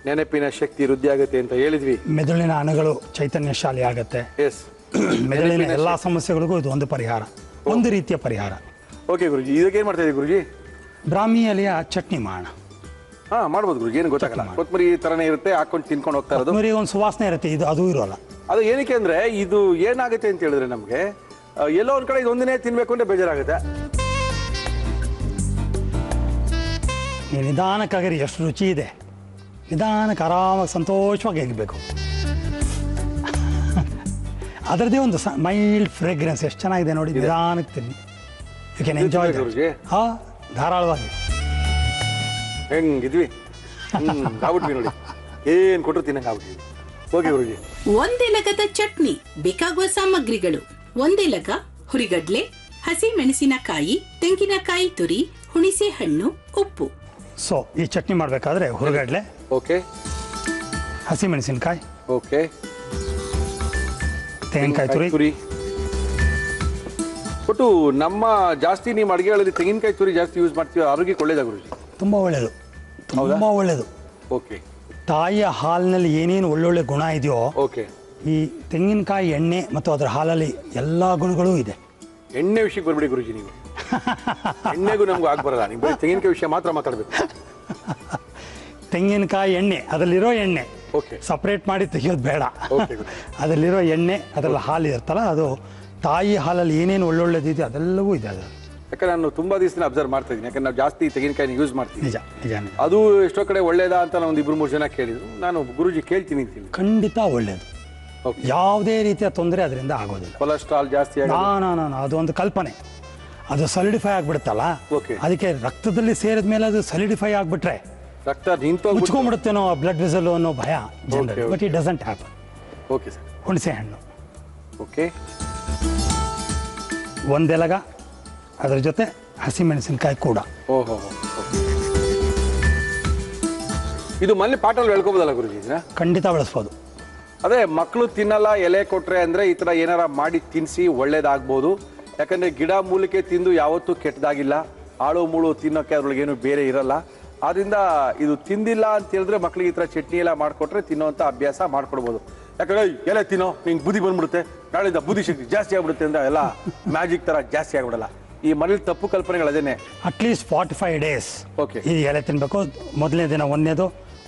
ನೆನಪಿನ ಶಕ್ತಿ ವೃದ್ಧಿ ಆಗುತ್ತೆ ಅಂತ ಹೇಳಿದ್ವಿ. ಮೆದುಳಿನ ಅಣುಗಳು ಚೈತನ್ಯಶಾಲಿ ಆಗತ್ತೆ. ಎಸ್. ಮೆದುಳಿನ ಎಲ್ಲಾ ಸಮಸ್ಯೆಗಳಿಗೂ ಇದು ಒಂದು ಪರಿಹಾರ, ಒಂದು ರೀತಿಯ ಪರಿಹಾರ. ಓಕೆ ಗುರುಜಿ, ಇದಕ್ಕೆ ಏನ್ ಮಾಡ್ತಾ ಇದ್ದೀವಿ ಗುರುಜಿ? ಬ್ರಾಹ್ಮಿ ಎಲೆಯ ಚಟ್ನಿ ಮಾಡೋಣ. ಹಾ ಮಾಡ್ಬೋದು ಗುರುಜಿ, ಏನು ಗೊತ್ತಾಗಲ್ಲ. ಕೊತ್ತಂಬರಿ ತರನೇ ಇರುತ್ತೆ, ಹಾಕೊಂಡು ತಿನ್ಕೊಂಡು ಹೋಗ್ತಾ ಇರೋದು. ಕೊತ್ತಂಬರಿ ಒಂದು ಸುವಾಸನೆ ಇರುತ್ತೆ, ಇದು ಅದು ಇರೋಲ್ಲ. ಅದು ಏನಕ್ಕೆ ಅಂದ್ರೆ ಇದು ಏನಾಗುತ್ತೆ ಅಂತ ಹೇಳಿದ್ರೆ ನಮ್ಗೆ ಎಲ್ಲೋ ಒಂದ್ ಕಡೆ ಇದೊಂದನ್ನೇ ತಿನ್ಬೇಕು ಅಂದ್ರೆ ಬೇಜಾರಾಗುತ್ತೆ. ನೀವು ನಿಧಾನಕ್ಕಾಗಿ ಎಷ್ಟು ರುಚಿ ಇದೆ, ನಿಧಾನಕ್ಕೆ ಆರಾಮಾಗಿ ಸಂತೋಷವಾಗಿ ಹೇಗಬೇಕು. ಅದರದೇ ಒಂದು ಮೈಲ್ಡ್ ಫ್ರೇಗ್ರೆನ್ಸ್ ಎಷ್ಟು ಚೆನ್ನಾಗಿದೆ ನೋಡಿ. ನಿಧಾನಕ್ಕೆ ತಿನ್ನಿ, ಯು ಕ್ಯಾನ್ ಎಂಜಾಯ್ ಗುರುಜಿ. ಹಾ, ಧಾರಾಳವಾಗಿ. ಹೆಂಗಿದ್ವಿ ಆಗ್ಬಿಟ್ವಿ ನೋಡಿ, ಏನ್ ಕೊಟ್ಟರು ತಿನ್ನಂಗೆ ಆಗ್ಬಿಟ್ವಿ. ಓಕೆ ಗುರುಜಿ. ಒಂದೆಲಗದ ಚಟ್ನಿ ಬೇಕಾಗುವ ಸಾಮಗ್ರಿಗಳು: ಒಂದೆಲಗ, ಹುರಿಗಡ್ಲೆ, ಹಸಿ ಮೆಣಸಿನಕಾಯಿ, ತೆಂಗಿನಕಾಯಿ ತುರಿ, ಹುಣಸೆ ಹಣ್ಣು, ಉಪ್ಪು. ಸೊ ಈ ಚಟ್ನಿ ಮಾಡಬೇಕಾದ್ರೆ ಹುರಿಗಡ್ಲೆ, ಓಕೆ, ಹಸಿಮೆಣಸಿನಕಾಯಿ, ಓಕೆ, ತೆಂಗಿನಕಾಯಿ ತುರಿ. ಒಟ್ಟು ನಮ್ಮ ಜಾಸ್ತಿ ನೀವು ಅಡುಗೆಗಳಲ್ಲಿ ತೆಂಗಿನಕಾಯಿ ತುರಿ ಜಾಸ್ತಿ ಯೂಸ್ ಮಾಡ್ತೀವಿ, ಆರೋಗ್ಯಕ್ಕೆ ಒಳ್ಳೇದಾ ಗುರುಜಿ? ತುಂಬ ಒಳ್ಳೆಯದು, ತುಂಬ ಒಳ್ಳೆಯದು. ಓಕೆ. ತಾಯಿಯ ಹಾಲಿನಲ್ಲಿ ಏನೇನು ಒಳ್ಳೊಳ್ಳೆ ಗುಣ ಇದೆಯೋ, ಓಕೆ, ಈ ತೆಂಗಿನಕಾಯಿ ಎಣ್ಣೆ ಮತ್ತು ಅದರ ಹಾಲಲ್ಲಿ ಎಲ್ಲ ಗುಣಗಳೂ ಇದೆ. ಎಣ್ಣೆ ವಿಷಯಕ್ಕೆ ಬರ್ಬಿಡಿ ಗುರುಜಿ ನೀವು. ಎಣ್ಣೆಗೂ ನಮಗೂ ಆಗ್ಬರಲ್ಲ, ನೀವು ಬರೀ ತೆಂಗಿನಕಾಯಿ ವಿಷಯ ಮಾತ್ರ ಮಾತಾಡಬೇಕು. ತೆಂಗಿನಕಾಯಿ ಎಣ್ಣೆ, ಅದರಲ್ಲಿರೋ ಎಣ್ಣೆ ಓಕೆ, ಸಪ್ರೇಟ್ ಮಾಡಿ ತೆಗಿಯೋದು ಬೇಡ. ಓಕೆ. ಅದರಲ್ಲಿರೋ ಎಣ್ಣೆ, ಅದರಲ್ಲಿ ಹಾಲು ಇರ್ತಲ್ಲ, ಅದು ತಾಯಿ ಹಾಲಲ್ಲಿ ಏನೇನು ಒಳ್ಳೊಳ್ಳೆದಿದೆ ಅದೆಲ್ಲವೂ ಇದೆ. ಅದು ಯಾಕಂದ್ರೆ ನಾನು ತುಂಬಾ ದಿವಸ ಅಬ್ಸರ್ವ್ ಮಾಡ್ತಾ ಇದ್ದೀನಿ, ಯಾಕಂದ್ರೆ ನಾವು ಜಾಸ್ತಿ ತೆಂಗಿನಕಾಯಿನ ಯೂಸ್ ಮಾಡ್ತೀವಿ. ನಿಜ ನಿಜ. ಅದು ಎಷ್ಟೋ ಕಡೆ ಒಳ್ಳೇದಾ ಅಂತ ನಾನು ಒಂದು 2-3 ಜನ ಕೇಳಿದ್ರು. ನಾನು ಗುರುಜಿ ಕೇಳ್ತೀನಿ ಅಂತೀನಿ. ಖಂಡಿತ ಒಳ್ಳೆಯದು, ಯಾವುದೇ ರೀತಿಯ ತೊಂದರೆ ಅದರಿಂದ ಆಗೋದಿಲ್ಲ. ಕೊಲೆಸ್ಟ್ರಾಲ್ ಜಾಸ್ತಿ ಅದು ಒಂದು ಕಲ್ಪನೆ, ಅದು ಸಲಿಡಿಫೈ ಆಗಿಬಿಡುತ್ತಲ್ಲ. ಅದಕ್ಕೆ ರಕ್ತದಲ್ಲಿ ಸೇರಿದ ಮೇಲೆ ಅದು ಸಲಿಡಿಫೈ ಆಗಿಬಿಟ್ರೆ ರಕ್ತ ಮುಚ್ಕೊಂಡ್ಬಿಡುತ್ತೇನೋ ಬ್ಲಡ್ ವೆಸಲ್ ಅನ್ನೋ ಭಯ ಜನರಲ್ಲಿ. But it doesn't happen. Okay sir. ಹುಣಸೆ ಹಣ್ಣು, ಓಕೆ, ಒಂದೆಲಗ, ಅದರ ಜೊತೆ ಹಸಿಮೆಣಸಿನಕಾಯಿ ಕೂಡ. ಓಹೋ, ಇದು ಮನೇಲಿ ಪಾಟಲ್ಲಿ ಬೆಳ್ಕೋಬೋದಲ್ಲ ಗುರುಜಿ? ಖಂಡಿತ ಬೆಳೆಸ್ಬೋದು. ಅದೇ ಮಕ್ಕಳು ತಿನ್ನಲ್ಲ ಎಲೆ ಕೊಟ್ರೆ ಅಂದ್ರೆ ಈ ತರ ಏನಾರ ಮಾಡಿ ತಿನ್ನಿಸಿ ಒಳ್ಳೇದಾಗ್ಬೋದು. ಯಾಕಂದ್ರೆ ಗಿಡ ಮೂಲಿಕೆ ತಿಂದು ಯಾವತ್ತೂ ಕೆಟ್ಟದಾಗಿಲ್ಲ, ಆಳು ಮೂಳು ತಿನ್ನೋಕೆ ಅದ್ರೊಳಗೇನು ಬೇರೆ ಇರಲ್ಲ. ಆದ್ರಿಂದ ಇದು ತಿಂದಿಲ್ಲ ಅಂತ ಹೇಳಿದ್ರೆ ಮಕ್ಳಿಗೆ ಈ ತರ ಚಟ್ನಿ ಎಲ್ಲ ಮಾಡ್ಕೊಟ್ರೆ ತಿನ್ನೋಂಥ ಅಭ್ಯಾಸ ಮಾಡ್ಕೊಡ್ಬೋದು. ಯಾಕಂದ್ರೆ ಎಲೆ ತಿನ್ನೋ ನಿಂಗೆ ಬುದ್ಧಿ ಬಂದ್ಬಿಡುತ್ತೆ, ನಾಳೆಯಿಂದ ಬುದ್ಧಿ ಶಕ್ತಿ ಜಾಸ್ತಿ ಆಗ್ಬಿಡುತ್ತೆ ಅಂತ ಎಲ್ಲ ಮ್ಯಾಜಿಕ್ ತರ ಜಾಸ್ತಿ ಆಗ್ಬಿಡಲ್ಲ. ಈ ಮನೇಲಿ ತಪ್ಪು ಕಲ್ಪನೆಗಳು ಅದೇನೆ. ಅಟ್ಲೀಸ್ಟ್ 45 ಡೇಸ್ ಓಕೆ, ಈ ಎಲೆ ತಿನ್ಬೇಕು. ಮೊದಲನೇ ದಿನ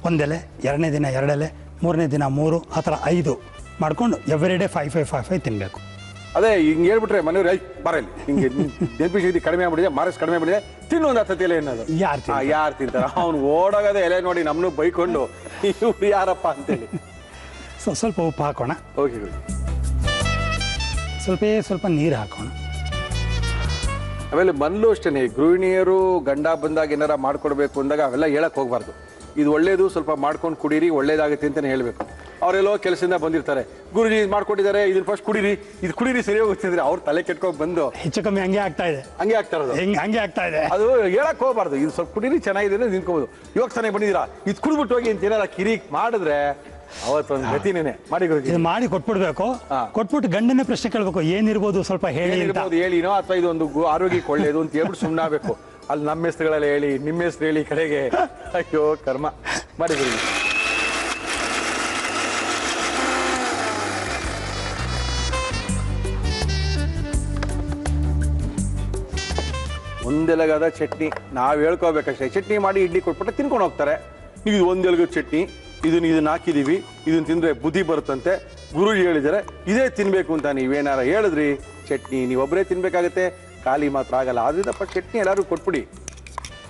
ಒಂದೆಲೆ, ಎರಡನೇ ದಿನ 2 ಎಲೆ, ಮೂರನೇ ದಿನ 3, ಆ ಥರ 5 ಮಾಡ್ಕೊಂಡು ಎವ್ರಿ ಡೇ 5 ತಿನ್ನಬೇಕು. ಅದೇ ಹಿಂಗೆ ಹೇಳ್ಬಿಟ್ರೆ ಮನೆಯವ್ರು ಬರಲಿ ನಿಂಗೆ ನೆನಪಿ ಶಕ್ತಿ ಕಡಿಮೆ ಆಗ್ಬಿಟ್ಟಿದೆ, ಮಾರಸ್ ಕಡಿಮೆ ಆಗ್ಬಿಟ್ಟಿದೆ, ತಿನ್ನು ಒಂದು 10 ಎಲೆ ಅನ್ನೋದು. ಯಾರು ತಿಂತಾರ? ಅವ್ನು ಓಡೋಗದೆ ಎಲೆ ನೋಡಿ ನಮ್ಮನ್ನು ಬೈಕೊಂಡು ಇವ್ರು ಯಾರಪ್ಪ ಅಂತೇಳಿ. ಸ್ವಲ್ಪ ಉಪ್ಪು ಹಾಕೋಣ. ಓಕೆ, ಸ್ವಲ್ಪ ನೀರು ಹಾಕೋಣ. ಆಮೇಲೆ ಮನಲು ಅಷ್ಟೇ, ಗೃಹಿಣಿಯರು ಗಂಡ ಬಂದಾಗ ಏನಾರ ಮಾಡ್ಕೊಡ್ಬೇಕು ಅಂದಾಗ ಅವೆಲ್ಲ ಹೇಳಕ್ ಹೋಗ್ಬಾರ್ದು. ಇದು ಒಳ್ಳೇದು, ಸ್ವಲ್ಪ ಮಾಡ್ಕೊಂಡು ಕುಡೀರಿ, ಒಳ್ಳೇದಾಗುತ್ತೆ ಅಂತಾನೆ ಹೇಳ್ಬೇಕು. ಅವರೆಲ್ಲೋ ಕೆಲಸದಿಂದ ಬಂದಿರ್ತಾರೆ, ಗುರುಜಿ ಇದು ಮಾಡ್ಕೊಟ್ಟಿದ್ದಾರೆ, ಇದನ್ನ ಫಸ್ಟ್ ಕುಡೀರಿ ಸರಿ ಹೋಗುತ್ತೆ ಅಂದ್ರೆ ಅವ್ರ ತಲೆ ಕೆಟ್ಕೊಂಡು ಬಂದು ಹೆಚ್ಚು ಕಮ್ಮಿ ಹಂಗೆ ಆಗ್ತಾ ಇರೋದು. ಹಂಗೆ ಆಗ್ತಾ ಇದೆ. ಅದು ಹೇಳಕ್ ಹೋಗ್ಬಾರ್ದು. ಇದು ಸ್ವಲ್ಪ ಕುಡೀರಿ, ಚೆನ್ನಾಗಿದೆ ಅಂದ್ರೆ ನಿಂತ್ಕೋಬಹುದು. ಇವಾಗ ಚೆನ್ನಾಗಿ ಬಂದಿದ್ದೀರಾ, ಇದು ಕುಡಿದ್ಬಿಟ್ಟು ಹೋಗಿ ಅಂತ ಏನಾರ ಕಿರಿಕ್ ಮಾಡಿದ್ರೆ ಅವತ್ತೊಂದು ಗತಿನೇ ಮಾಡಿ ಗುರುಜಿ. ಇದು ಮಾಡಿ ಕೊಟ್ಬಿಡ್ಬೇಕು. ಕೊಟ್ಬಿಟ್ಟು ಗಂಡನೇ ಪ್ರಶ್ನೆ ಕೇಳ್ಬೇಕು, ಏನಿರ್ಬೋದು ಸ್ವಲ್ಪ ಹೇಳಿನೋ ಅಥವಾ ಇದೊಂದು ಆರೋಗ್ಯಕ್ಕೆ ಒಳ್ಳೇದು ಅಂತ ಹೇಳ್ಬಿಟ್ಟು ಸುಮ್ಮನೆ ಆಗ್ಬೇಕು. ಅಲ್ಲಿ ನಮ್ಮ ಹೆಸರುಗಳೆಲ್ಲ ಹೇಳಿ, ನಿಮ್ಮ ಹೆಸರು ಹೇಳಿ ಕಡೆಗೆ, ಅಯ್ಯೋ ಕರ್ಮ. ಮಾಡಿ ಗುರುಜಿ. ಒಂದೆಲಗದ ಚಟ್ನಿ ನಾವು ಹೇಳ್ಕೋಬೇಕಷ್ಟೇ. ಚಟ್ನಿ ಮಾಡಿ ಇಡ್ಲಿ ಕೊಟ್ಬಿಟ್ಟು ತಿನ್ಕೊಂಡು ಹೋಗ್ತಾರೆ. ನೀವು ಇದು ಒಂದೆಲಗದ ಚಟ್ನಿ, ಇದನ್ನ ಹಾಕಿದೀವಿ, ಇದನ್ನ ತಿಂದ್ರೆ ಬುದ್ಧಿ ಬರುತ್ತಂತೆ, ಗುರುಜಿ ಹೇಳಿದ್ದಾರೆ, ಇದೇ ತಿನ್ಬೇಕು ಅಂತ ನೀವೇನಾರ ಹೇಳಿದ್ರಿ, ಚಟ್ನಿ ನೀವೊಬ್ಬರೇ ತಿನ್ಬೇಕಾಗತ್ತೆ, ಖಾಲಿ ಮಾತ್ರ ಆಗಲ್ಲ. ಆದ್ರಿಂದ ಚಟ್ನಿ ಎಲ್ಲರೂ ಕೊಟ್ಬಿಡಿ,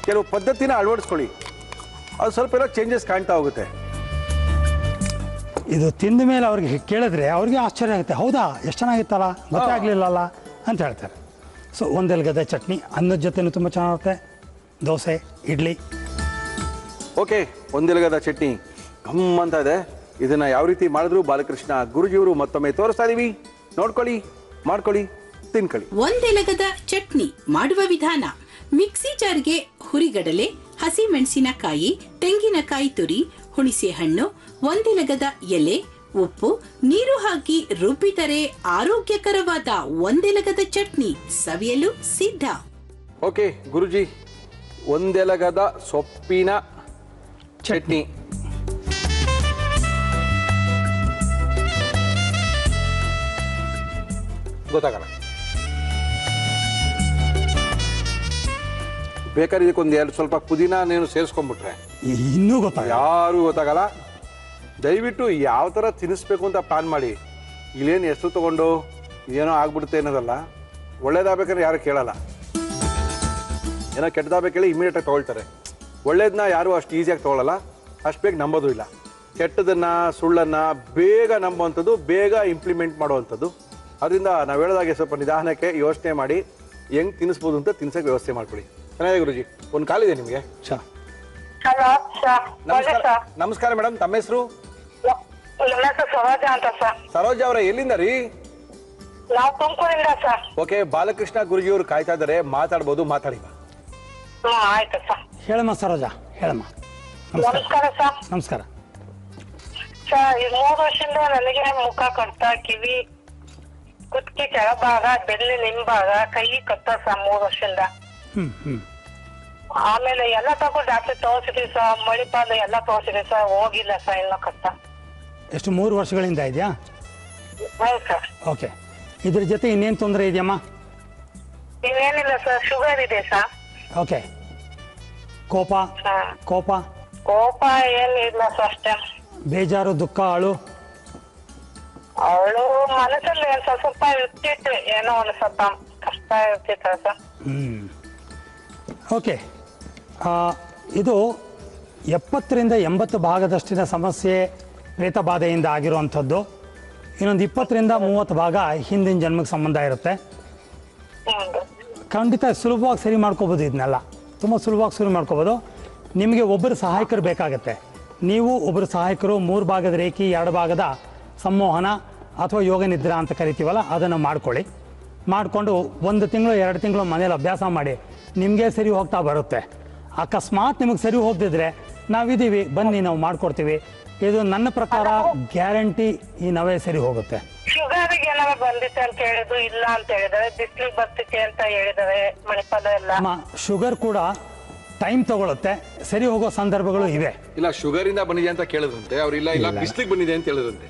ಕೆಲವು ಪದ್ಧತಿನ ಅಳವಡಿಸ್ಕೊಳ್ಳಿ, ಅದು ಸ್ವಲ್ಪ ಎಲ್ಲ ಚೇಂಜಸ್ ಕಾಣ್ತಾ ಹೋಗುತ್ತೆ. ಇದು ತಿಂದ ಮೇಲೆ ಅವ್ರಿಗೆ ಕೇಳಿದ್ರೆ ಅವ್ರಿಗೆ ಆಶ್ಚರ್ಯ ಆಗುತ್ತೆ, ಹೌದಾ ಎಷ್ಟು ಚೆನ್ನಾಗಿತ್ತಲ್ಲ, ಗೊತ್ತಾಗ್ಲಿಲ್ಲಲ್ಲ ಅಂತ ಹೇಳ್ತಾರೆ. ಸೊ ಒಂದೆಲಗದ ಚಟ್ನಿ ಅನ್ನದ ಜೊತೆನೂ ತುಂಬ ಚೆನ್ನಾಗಿರುತ್ತೆ, ದೋಸೆ, ಇಡ್ಲಿ. ಓಕೆ, ಒಂದೆಲಗದ ಚಟ್ನಿ ಗಮ್ ಅಂತ ಇದೆ. ಇದನ್ನ ಯಾವ ರೀತಿ ಮಾಡಿದ್ರು ಬಾಲಕೃಷ್ಣ ಗುರುಜಿಯವರು ಮತ್ತೊಮ್ಮೆ ತೋರಿಸ್ತಾ ಇದೀವಿ. ನೋಡ್ಕೊಳ್ಳಿ, ಮಾಡ್ಕೊಳ್ಳಿ, ತಿನ್ಕೊಳ್ಳಿ. ಒಂದೆಲಗದ ಚಟ್ನಿ ಮಾಡುವ ವಿಧಾನ. ಮಿಕ್ಸಿ ಜಾರ್ಗೆ ಹುರಿಗಡಲೆ, ಹಸಿ ಮೆಣಸಿನಕಾಯಿ, ತೆಂಗಿನಕಾಯಿ ತುರಿ, ಹುಣಸೆ ಹಣ್ಣು, ಒಂದೆಲಗದ ಎಲೆ, ಉಪ್ಪು, ನೀರು ಹಾಕಿ ರುಬ್ಬಿದರೆ ಆರೋಗ್ಯಕರವಾದ ಒಂದೆಲಗದ ಚಟ್ನಿ ಸವಿಯಲು ಸಿದ್ಧ. ಓಕೆ ಗುರುಜಿ, ಒಂದೆಲಗದ ಸೊಪ್ಪಿನ ಚಟ್ನಿ. ಗೊತ್ತಾಗಲ್ಲ. ಬೇಕಾದ್ರೆ ಇದಕ್ಕೊಂದು ಎರಡು ಸ್ವಲ್ಪ ಪುದೀನ ನೀನು ಸೇರಿಸ್ಕೊಂಡ್ಬಿಟ್ರೆ ಇನ್ನೂ ಗೊತ್ತಾಗ ಯಾರು ಗೊತ್ತಾಗಲ್ಲ. ದಯವಿಟ್ಟು ಯಾವ ಥರ ತಿನ್ನಿಸ್ಬೇಕು ಅಂತ ಪ್ಲಾನ್ ಮಾಡಿ. ಇಲ್ಲೇನು ಹೆಸರು ತಗೊಂಡು ಏನೋ ಆಗ್ಬಿಡುತ್ತೆ ಅನ್ನೋದಲ್ಲ. ಒಳ್ಳೇದಾಗಬೇಕಾದ್ರೆ ಯಾರು ಕೇಳಲ್ಲ. ಏನೋ ಕೆಟ್ಟದಾಗಬೇಕು ಹೇಳಿ ಇಮಿಡಿಯೇಟಾಗಿ ತೊಗೊಳ್ತಾರೆ. ಒಳ್ಳೇದನ್ನ ಯಾರು ಅಷ್ಟು ಈಸಿಯಾಗಿ ತೊಗೊಳ್ಳಲ್ಲ, ಅಷ್ಟು ಬೇಗ ನಂಬೋದು ಇಲ್ಲ. ಕೆಟ್ಟದನ್ನು, ಸುಳ್ಳನ್ನು ಬೇಗ ನಂಬೋವಂಥದ್ದು, ಬೇಗ ಇಂಪ್ಲಿಮೆಂಟ್ ಮಾಡುವಂಥದ್ದು. ಅದರಿಂದ ನಾವು ಹೇಳೋದಾಗೆ ಸ್ವಲ್ಪ ನಿಧಾನಕ್ಕೆ ಯೋಚನೆ ಮಾಡಿ ಹೆಂಗೆ ತಿನ್ನಿಸ್ಬೋದು ಅಂತ ತಿನ್ಸೋಕ್ಕೆ ವ್ಯವಸ್ಥೆ ಮಾಡ್ಕೊಳ್ಳಿ. ಚೆನ್ನಾಗಿದೆ ಗುರುಜಿ. ಒಂದು ಕಾಲಿದೆ ನಿಮಗೆ. ನಮಸ್ಕಾರ. ನಮಸ್ಕಾರ ಮೇಡಮ್, ತಮ್ಮ ಹೆಸರು? ಸರೋಜ ಅಂತ ಸರ್. ಸರೋಜ ಅವರೇ, ಎಲ್ಲಿಂದ ರೀ? ನಾವು ತುಮಕೂರಿಂದ ಸರ್. ಓಕೆ, ಬಾಲಕೃಷ್ಣ ಗುರುಜಿಯವರು ಕಾಯ್ತಾ ಇದ್ದಾರೆ, ಮಾತಾಡ್ಬೋದು, ಮಾತಾಡಿ. ಆಯ್ತು ಸರ್. ಹೇಳಮ್ಮ ಸರೋಜ, ಹೇಳಮ್ಮ. ನಮಸ್ಕಾರ ಸರ್. ನಮಸ್ಕಾರ ಸರ್. ಈ 3 ವರ್ಷದಿಂದ ನನಗೆ ಮುಖ ಕಟ್ಟ, ಕಿವಿ, ಕುತ್ತಿಗೆ ಕೆಳಭಾಗ, ಬೆನ್ನಿ ನಿಂಬಾಗ, ಕೈ ಕಟ್ಟ ಸರ್ 3 ವರ್ಷದಿಂದ. ಆಮೇಲೆ ಎಲ್ಲ ತಗೊಂಡು ಡಾಕ್ಟರ್ ತೋರಿಸಿದ್ವಿ ಸರ್, ಮಣಿಪಾಲ ಎಲ್ಲ ತೋರಿಸಿದ್ವಿ ಸರ್, ಹೋಗಿಲ್ಲ ಸರ್ ಇನ್ನೂ ಕಟ್ಟ. ಎಷ್ಟು 3 ವರ್ಷಗಳಿಂದ ಇದೆಯಾ? ಹೌದು ಸರ್. ಓಕೆ, ಇದ್ರ ಜೊತೆ ಇನ್ನೇನು ತೊಂದರೆ ಇದೆಯಮ್ಮ? ಇನ್ನೇನಿಲ್ಲ ಸರ್, ಶುಗರ್ ಇದೆ ಸರ್. ಓಕೆ, ಕೋಪ ಕೋಪ ಕೋಪ ಏನಿಲ್ಲ ಸರ್, ಅಷ್ಟೇ. ಬೇಜಾರು, ದುಃಖ, ಅಳು? ಅವಳು ಮನಸ್ಸಲ್ಲಿ ಸ್ವಲ್ಪ ಇರ್ತಿತ್ತು, ಏನೋ ಒಂದು ಸ್ವಲ್ಪ ಕಷ್ಟ ಇರ್ತಿತ್ತು ಸರ್. ಓಕೆ, ಇದು 70ರಿಂದ 80 ಭಾಗದಷ್ಟಿನ ಸಮಸ್ಯೆ ಪ್ರೇತ ಬಾಧೆಯಿಂದ ಆಗಿರುವಂಥದ್ದು. ಇನ್ನೊಂದು 20ರಿಂದ 30 ಭಾಗ ಹಿಂದಿನ ಜನ್ಮಕ್ಕೆ ಸಂಬಂಧ ಇರುತ್ತೆ. ಖಂಡಿತ ಸುಲಭವಾಗಿ ಸರಿ ಮಾಡ್ಕೋಬೋದು. ಇದನ್ನೆಲ್ಲ ತುಂಬ ಸುಲಭವಾಗಿ ಸರಿ ಮಾಡ್ಕೋಬೋದು. ನಿಮಗೆ ಒಬ್ಬರು ಸಹಾಯಕರು ಬೇಕಾಗತ್ತೆ. ನೀವು ಒಬ್ಬರು ಸಹಾಯಕರು 3 ಭಾಗದ ರೇಖಿ, 2 ಭಾಗದ ಸಂಮೋಹನ ಅಥವಾ ಯೋಗ ನಿದ್ರಾ ಅಂತ ಕರಿತೀವಲ್ಲ, ಅದನ್ನು ಮಾಡ್ಕೊಳ್ಳಿ. ಮಾಡಿಕೊಂಡು 1 ತಿಂಗಳು 2 ತಿಂಗಳು ಮನೇಲಿ ಅಭ್ಯಾಸ ಮಾಡಿ, ನಿಮಗೆ ಸರಿ ಹೋಗ್ತಾ ಬರುತ್ತೆ. ಅಕಸ್ಮಾತ್ ನಿಮಗೆ ಸರಿ ಹೋಗ್ದಿದ್ರೆ ನಾವಿದ್ದೀವಿ, ಬನ್ನಿ, ನಾವು ಮಾಡಿಕೊಡ್ತೀವಿ. ಇದು ನನ್ನ ಪ್ರಕಾರ ಗ್ಯಾರಂಟಿ ಈ ನವೆ ಸರಿ ಹೋಗುತ್ತೆ. ಶುಗರ್ಗೆ ಏನಾದ್ರು ಬಂದಿತ್ತೆ ಅಂತ ಹೇಳಿದ್ರು, ಇಲ್ಲ ಅಂತ ಹೇಳಿದ್ರೆ, ಬಿಸಿಲಿಗೆ ಬರ್ತಿತ್ತೆ ಅಂತ ಹೇಳಿದರೆ ಮಣಿಪಾಲ ಎಲ್ಲ. ಶುಗರ್ ಕೂಡ ಟೈಮ್ ತಗೊಳುತ್ತೆ, ಸರಿ ಹೋಗೋ ಸಂದರ್ಭಗಳು ಇವೆ. ಇಲ್ಲ, ಶುಗರ್ ಇಂದ ಬಂದಿದೆ ಅಂತ ಕೇಳಿದ್ರಂತೆ ಅವ್ರು. ಇಲ್ಲ ಬಿಸ್ಲಿಗೆ ಬಂದಿದೆ ಅಂತ ಹೇಳಿದ್ರಂತೆ.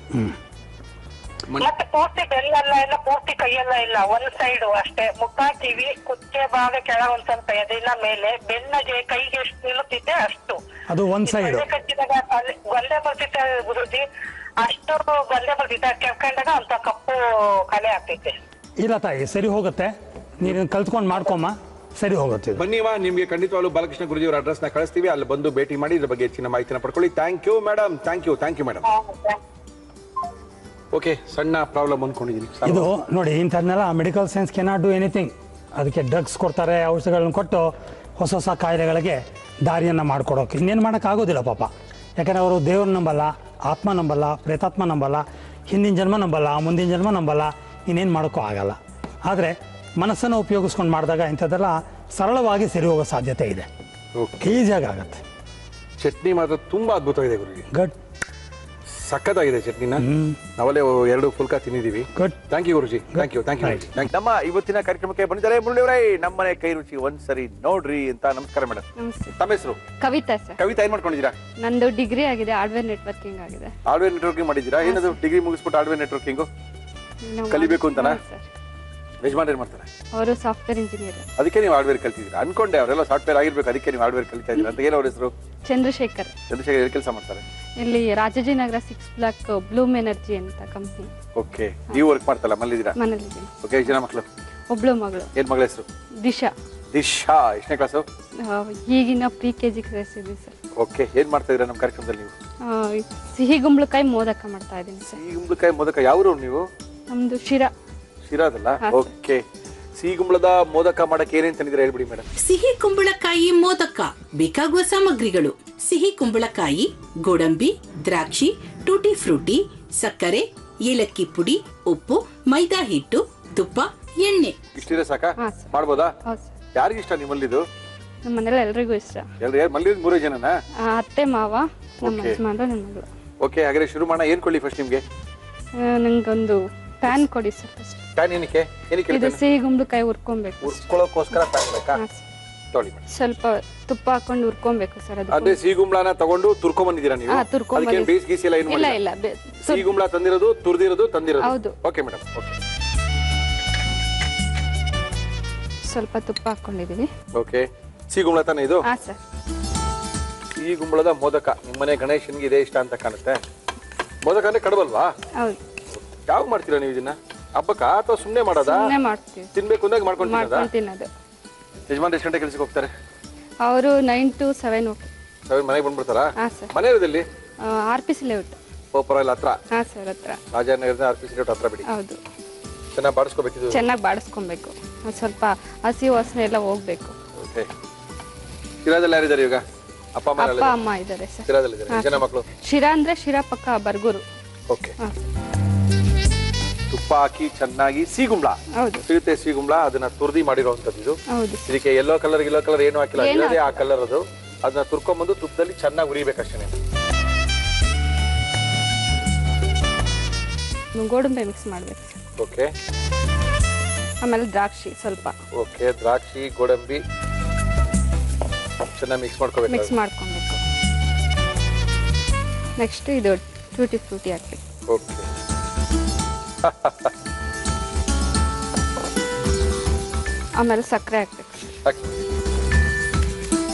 ಮತ್ತೆ ಪೂರ್ತಿ ಬೆಲ್ಲಲ್ಲ, ಇಲ್ಲ ಪೂರ್ತಿ ಕೈಯೆಲ್ಲ ಇಲ್ಲ, ಒಂದ್ ಸೈಡ್ ಅಷ್ಟೇ. ಮುಖ, ಕಿವಿ, ಕುತ್ತೆ ಭಾಗ ಕೆಳ ಒಂದ್ ಸ್ವಲ್ಪ ಎದಿನ ಮೇಲೆ, ಬೆನ್ನಗೆ, ಕೈಗೆ ಎಷ್ಟು ನಿಲ್ಲುತ್ತಿದ್ದೆ ಅಷ್ಟು. ಅದು ಒಂದ್ ಸೈಡ್ ಕಚ್ಚಿದಾಗ ಗೊಂದೆ ಬರ್ತಿದ್ದೆ ಗುರುಜಿ, ಅಷ್ಟು ಗೊಂದೆ ಬರ್ತಿದ್ದೆ. ಕೆರ್ಕೊಂಡಾಗ ಅಂತ ಕಪ್ಪು ಕಲೆ ಆಗ್ತೈತೆ. ಇಲ್ಲ ತಾಯಿ, ಸರಿ ಹೋಗುತ್ತೆ. ನೀನು ಕಲ್ತ್ಕೊಂಡು ಮಾಡ್ಕೊಮ್ಮ, ಸರಿ ಹೋಗುತ್ತೆ. ಬನ್ನಿವಾ, ನಿಮ್ಗೆ ಖಂಡಿತವಾಗ್ಲೂ ಬಾಲಕೃಷ್ಣ ಗುರುಜಿ ಅವರ ಅಡ್ರೆಸ್ ನ ಕಳಿಸ್ತೀವಿ. ಅಲ್ಲಿ ಬಂದು ಭೇಟಿ ಮಾಡಿ ಇದ್ರ ಬಗ್ಗೆ ಹೆಚ್ಚಿನ ಮಾಹಿತಿನ ಪಡ್ಕೊಳ್ಳಿ. Thank you madam. Thank you madam. Okay, ಸಣ್ಣ ಪ್ರಾಬ್ಲಮ್ ಅಂದ್ಕೊಂಡಿದ್ದೀನಿ. ಇದು ನೋಡಿ, ಇಂಥದ್ನೆಲ್ಲ medical science cannot do anything. ಅದಕ್ಕೆ ಡ್ರಗ್ಸ್ ಕೊಡ್ತಾರೆ, ಔಷಧಿಗಳನ್ನ ಕೊಟ್ಟು ಹೊಸ ಹೊಸ ಕಾಯಿಲೆಗಳಿಗೆ ದಾರಿಯನ್ನು ಮಾಡಿಕೊಡೋಕೆ. ಇನ್ನೇನು ಮಾಡೋಕ್ಕಾಗೋದಿಲ್ಲ ಪಾಪ. ಯಾಕಂದರೆ ಅವರು ದೇವ್ರನ್ನ ನಂಬಲ್ಲ, ಆತ್ಮ ನಂಬಲ್ಲ, ಪ್ರೇತಾತ್ಮ ನಂಬಲ್ಲ, ಹಿಂದಿನ ಜನ್ಮ ನಂಬಲ್ಲ, ಮುಂದಿನ ಜನ್ಮ ನಂಬಲ್ಲ. ಇನ್ನೇನು ಮಾಡೋಕ್ಕೂ ಆಗಲ್ಲ. ಆದರೆ ಮನಸ್ಸನ್ನು ಉಪಯೋಗಿಸ್ಕೊಂಡು ಮಾಡಿದಾಗ ಇಂಥದ್ದೆಲ್ಲ ಸರಳವಾಗಿ ಸರಿ ಹೋಗೋ ಸಾಧ್ಯತೆ ಇದೆ. ಈಸಿಯಾಗಿ ಆಗುತ್ತೆ. ಚಟ್ನಿ ಮಾತ್ರ ತುಂಬಾ ಅದ್ಭುತವಾಗಿದೆ ಗುರುಜಿ. ಗುಡ್, ಸಖತ್ತಾಗಿದೆ ಚಟ್ನಿನ. ನಾವಲ್ಲೇ 2 ಫುಲ್ಕಾ ತಿನ್ನಿದೀವಿ. Good. Thank you Guruji. Thank you. ನಮ್ಮ ಇವತ್ತಿನ ಕಾರ್ಯಕ್ರಮಕ್ಕೆ ಬಂದಿದ್ದಾರೆ ಮುರಳಿಯವರೇ. ನಮ್ಮನೆ ಕೈ ರುಚಿ ಒಂದ್ಸರಿ ನೋಡ್ರಿ ಅಂತ. ನಮಸ್ಕಾರ ಮೇಡಮ್. ತಮ್ಮ ಹೆಸರು? ಕವಿತಾ ಸರ್. ಕವಿತಾ, ಏನ್ ಮಾಡ್ಕೊಂಡಿದ್ದೀರಾ? ನಂದು ಡಿಗ್ರಿ ಆಗಿದೆ, ಹಾರ್ಡ್ವೇರ್ ನೆಟ್ವರ್ಕಿಂಗ್ ಆಗಿದೆ. ಹಾರ್ಡ್ವೇರ್ ನೆಟ್ವರ್ಕಿಂಗ್ ಮಾಡಿದ್ದೀರಾ? ಏನದು ಡಿಗ್ರಿ ಮುಗಿಸ್ಬಿಟ್ಟು ಹಾರ್ಡ್ವೇರ್ ನೆಟ್ವರ್ಕಿಂಗ್ ಕಲಿಬೇಕು ಅಂತನಾ? ಯಜಮಾನ್ ಏನ್ ಮಾಡ್ತಾರೆ? ಅವರು ಸಾಫ್ಟ್ವೇರ್ ಇಂಜಿನಿಯರ್. ಅದಕ್ಕೆ ನೀವು ಹಾರ್ಡ್ವೇರ್ ಕಲ್ತಿದ್ದೀರಾ ಅನ್ಕೊಂಡೆ. ಅವರೆಲ್ಲ ಸಾಫ್ಟ್ವೇರ್ ಆಗಿರ್ಬೇಕು, ಅದಕ್ಕೆ ನೀವು ಹಾರ್ಡ್ವೇರ್ ಕಲಿತಾ ಇದ್ದೀರಾ ಅಂತ. ಏನು ಅವ್ರ ಹೆಸರು? ಚಂದ್ರಶೇಖರ್. ಎಲ್ಲಿ ಕೆಲಸ ಮಾಡ್ತಾರೆ? ಇಲ್ಲಿ ರಾಜಾಜಿನಗರ 6 ಬ್ಲಾಕ್ ಬ್ಲೂಮ್ ಎನರ್ಜಿ ಅಂತ ಕಂಪ್ನಿ. ಓಕೆ, ನೀವು ವರ್ಕ್ ಮಾಡ್ತಲ್ಲ, ಮನೇಲಿದ್ದೀರಾ? ಮನೇಲಿದ್ದೀನಿ. ಓಕೆ, ಎಷ್ಟು ಜನ ಮಕ್ಕಳು? ಒಬ್ಳು ಮಗಳು. ಏನ್ ಮಗಳ ಹೆಸರು? ದಿಶಾ. ದಿಶಾ ಎಷ್ಟನೇ ಕ್ಲಾಸು? ಈಗಿನ ಪ್ರಿ-KG ಕ್ಲಾಸ್ ಇದೆ ಸರ್. ಓಕೆ, ಏನ್ ಮಾಡ್ತಾ ಇದ್ದೀರಾ ನಮ್ಮ ಕಾರ್ಯಕ್ರಮದಲ್ಲಿ ನೀವು? ಸಿಹಿ ಗುಂಬಳಕಾಯಿ ಮೋದಕ ಮಾಡ್ತಾ ಇದ್ದೀನಿ ಸರ್. ಸಿಹಿ ಗುಂಬಳಕಾಯಿ ಮೋದಕ ಯಾವ್ರು ನೀವು? ನಮ್ದು ಶಿರಾದಲ್ಲ. ಓಕೆ, ಸಿಹಿ ಗುಂಬಳದ ಮೋದಕ ಮಾಡಕ್ಕೆ ಏನೇನ್ ತಂದಿದ್ದೀರಾ ಹೇಳ್ಬಿಡಿ ಮೇಡಮ್. ಸಿಹಿ ಕುಂಬಳಕಾಯಿ ಮೋದಕ ಬೇಕಾಗುವ ಸಾಮಗ್ರಿಗಳು: ಸಿಹಿ ಕುಂಬಳಕಾಯಿ, ಗೋಡಂಬಿ, ದ್ರಾಕ್ಷಿ, ಟೂಟಿ ಫ್ರೂಟಿ, ಸಕ್ಕರೆ, ಏಲಕ್ಕಿ ಪುಡಿ, ಉಪ್ಪು, ಮೈದಾ ಹಿಟ್ಟು, ತುಪ್ಪ, ಎಣ್ಣೆ. ಇಷ್ಟಿದೆ ಸಾಕಾ? ಹಾ, ಸರ್. ಮಾಡ್ಬೋದಾ? ಹೌದು ಸರ್. ಯಾರಿಗಿಷ್ಟ ನಿಮ್ಮಲ್ಲಿದು? ನಮ್ಮ ಮನೇಲಿ ಎಲ್ರಿಗೂ ಇಷ್ಟ. ಮಲ್ಲಿದ್ 3 ಜನನಾ? ಅತ್ತೆ ಮಾವ, ನಮ್ಮ Okay. ಯಜಮಾನ್ರು, ನನ್ನ ಮಗಳು. ಓಕೆ, ಹಾಗಾದ್ರೆ ಶುರು ಮಾಡೋಣ. ಏನ್ ಕೊಡ್ಲಿ ಫಸ್ಟ್ ನಿಮ್ಗೆ? ನಂಗೊಂದು ಪ್ಯಾನ್ ಕೊಡಿ ಸರ್ ಫಸ್ಟ್. ಪ್ಯಾನ್ ಏನಕ್ಕೆ? ಇದು ಸಿಹಿ ಗುಂಬಳಕಾಯಿ ಹುರ್ಕೊಬೇಕು. ಉರ್ಕೊಳ್ಳೋಕೋಸ್ಕರ ಪ್ಯಾನ್ ಬೇಕಾ? ಹಾ, ಸರ್. ತೊಳಿ. ಸ್ವಲ್ಪ ತುಪ್ಪ ಹಾಕೊಂಡು ಹುರ್ಕೊಬೇಕು ಸರ್. ಅದು ಅದೇ ಸಿಹಿಗುಂಬ್ಳನ ತಗೊಂಡು ತುರ್ಕೊಂಡ್ ಬಂದಿದ್ದೀರಾ ನೀವು? ಹಾ, ತುರ್ಕೊಂಡ್ ಅದಕ್ಕೆ ಬಂದಿದ್ದೀನಿ. ಬೇಸ್ ಗೀಸ್ ಎಲ್ಲ ಏನು ಇಲ್ಲ ಮಾಡಿಲ್ಲ? ಇಲ್ಲ ಸಿಹಿಗುಂಬ್ಳ ತಂದಿರೋದು, ತುರ್ದಿರೋದು, ತಂದಿರೋದು. ಹೌದು. Okay madam, okay. ಸ್ವಲ್ಪ ತುಪ್ಪ ಹಾಕೊಂಡಿದೀವಿ. ಓಕೆ, ಸಿಹಿಗುಂಬ್ಳ ತಾನೇ ಇದು? ಹಾ ಸರ್. ಸಿಹಿಗುಂಬ್ಳದ ಮೋದಕ ನಿಮ್ಮನೆ ಗಣೇಶನ್ಗೆ ಇದೇ ಇಷ್ಟ ಅಂತ ಕಾಣುತ್ತೆ. ಮೋದಕ ಅಂದ್ರೆ ಕಡಬಲ್ವಾ? ಹೌದು. ಯಾವಾಗ ಮಾಡ್ತೀರಾ ನೀವು ಇದನ್ನ? ಹಬ್ಬಕ್ಕ ಅಥವಾ ಸುಮ್ನೆ ಮಾಡೋದಾ? ಸುಮ್ಮನೆ ಮಾಡ್ತೀವಿ. ತಿನ್ಬೇಕು ಅಂದಾಗ ಮಾಡ್ಕೊಂಡು ತಿನ್ನೋದು. ಯಜಮಾನ್ ಎಷ್ಟು ಗಂಟೆ ಕೆಲಸಕ್ಕೆ ಹೋಗ್ತಾರೆ? ಅವರು 9 to 7 ಹೋಗ್ತಾರೆ. 7 ಮನೆಗೆ ಬಂದ್ಬಿಡ್ತಾರಾ? ಹಾ ಸರ್. ಮನೆ ಇರೋದಲ್ಲಿ? RPC layout. ಪರವಾಗಿಲ್ಲ, ಹತ್ರ. ಹಾ ಸರ್, ಹತ್ರ. ರಾಜನಗರದ RPC ಲೇಔಟ್ ಹತ್ರ ಬಿಡಿ. ಹೌದು. ಚೆನ್ನಾಗಿ ಬಾಡಿಸ್ಕೋಬೇಕಿದು. ಚೆನ್ನಾಗಿ ಬಾಡಿಸ್ಕೊಬೇಕು. ಸ್ವಲ್ಪ ಹಸಿ ವಾಸನೆ ಎಲ್ಲ ಹೋಗ್ಬೇಕು. ಓಕೆ. ಶಿರಾದಲ್ಲಿ ಯಾರಿದ್ದಾರೆ ಈಗ? ಅಪ್ಪ ಅಮ್ಮ ಇದ್ದಾರೆ ಸರ್. ಶಿರಾದಲ್ಲಿದ್ದಾರೆ. ಜನ ಮಕ್ಕಳು? ಶಿರಾ ಅಂದ್ರೆ ಶಿರಾ ಪಕ್ಕ ಬರ್ಗೂರು. ಓಕೆ. ತುಪ್ಪ ಹಾಕಿ ಚೆನ್ನಾಗಿ ಸಿಹಿಗುಂಬ್ಳ ಹೌದು ಸಿಗುತ್ತೆ. ಸಿಹಿಗುಂಬ್ಳ ಅದನ್ನ ತುರ್ದಿ ಮಾಡಿರುವಂತದ್ದು ಇದು. ಹೌದು. ಇದಕ್ಕೆ ಯೆಲ್ಲೋ ಕಲರ್ ಏನು ಹಾಕಿಲ್ಲ, ಇರೋದೇ ಆ ಕಲರ್. ಅದು ಅದನ್ನ ತುರ್ಕೊಂಡ್ಬಂದು ತುಪ್ಪದಲ್ಲಿ ಚೆನ್ನಾಗಿ ಉರಿಬೇಕಷ್ಟೇ. ಗೋಡಂಬಿ ಮಿಕ್ಸ್ ಮಾಡ್ಬೇಕು. ಓಕೆ. ಆಮೇಲೆ ದ್ರಾಕ್ಷಿ ಸ್ವಲ್ಪ. ಓಕೆ, ದ್ರಾಕ್ಷಿ, ಗೋಡಂಬಿ ಚೆನ್ನಾಗಿ ಮಿಕ್ಸ್ ಮಾಡ್ಕೋಬೇಕು. ಮಿಕ್ಸ್ ಮಾಡ್ಕೊಬೇಕು. ನೆಕ್ಸ್ಟ್ ಇದು ಟೂಟಿ ಫ್ರೂಟಿ ಹಾಕ್ಬೇಕು. ಓಕೆ. ಆಮೇಲೆ ಸಕ್ಕರೆ ಹಾಕ್ಬೇಕು.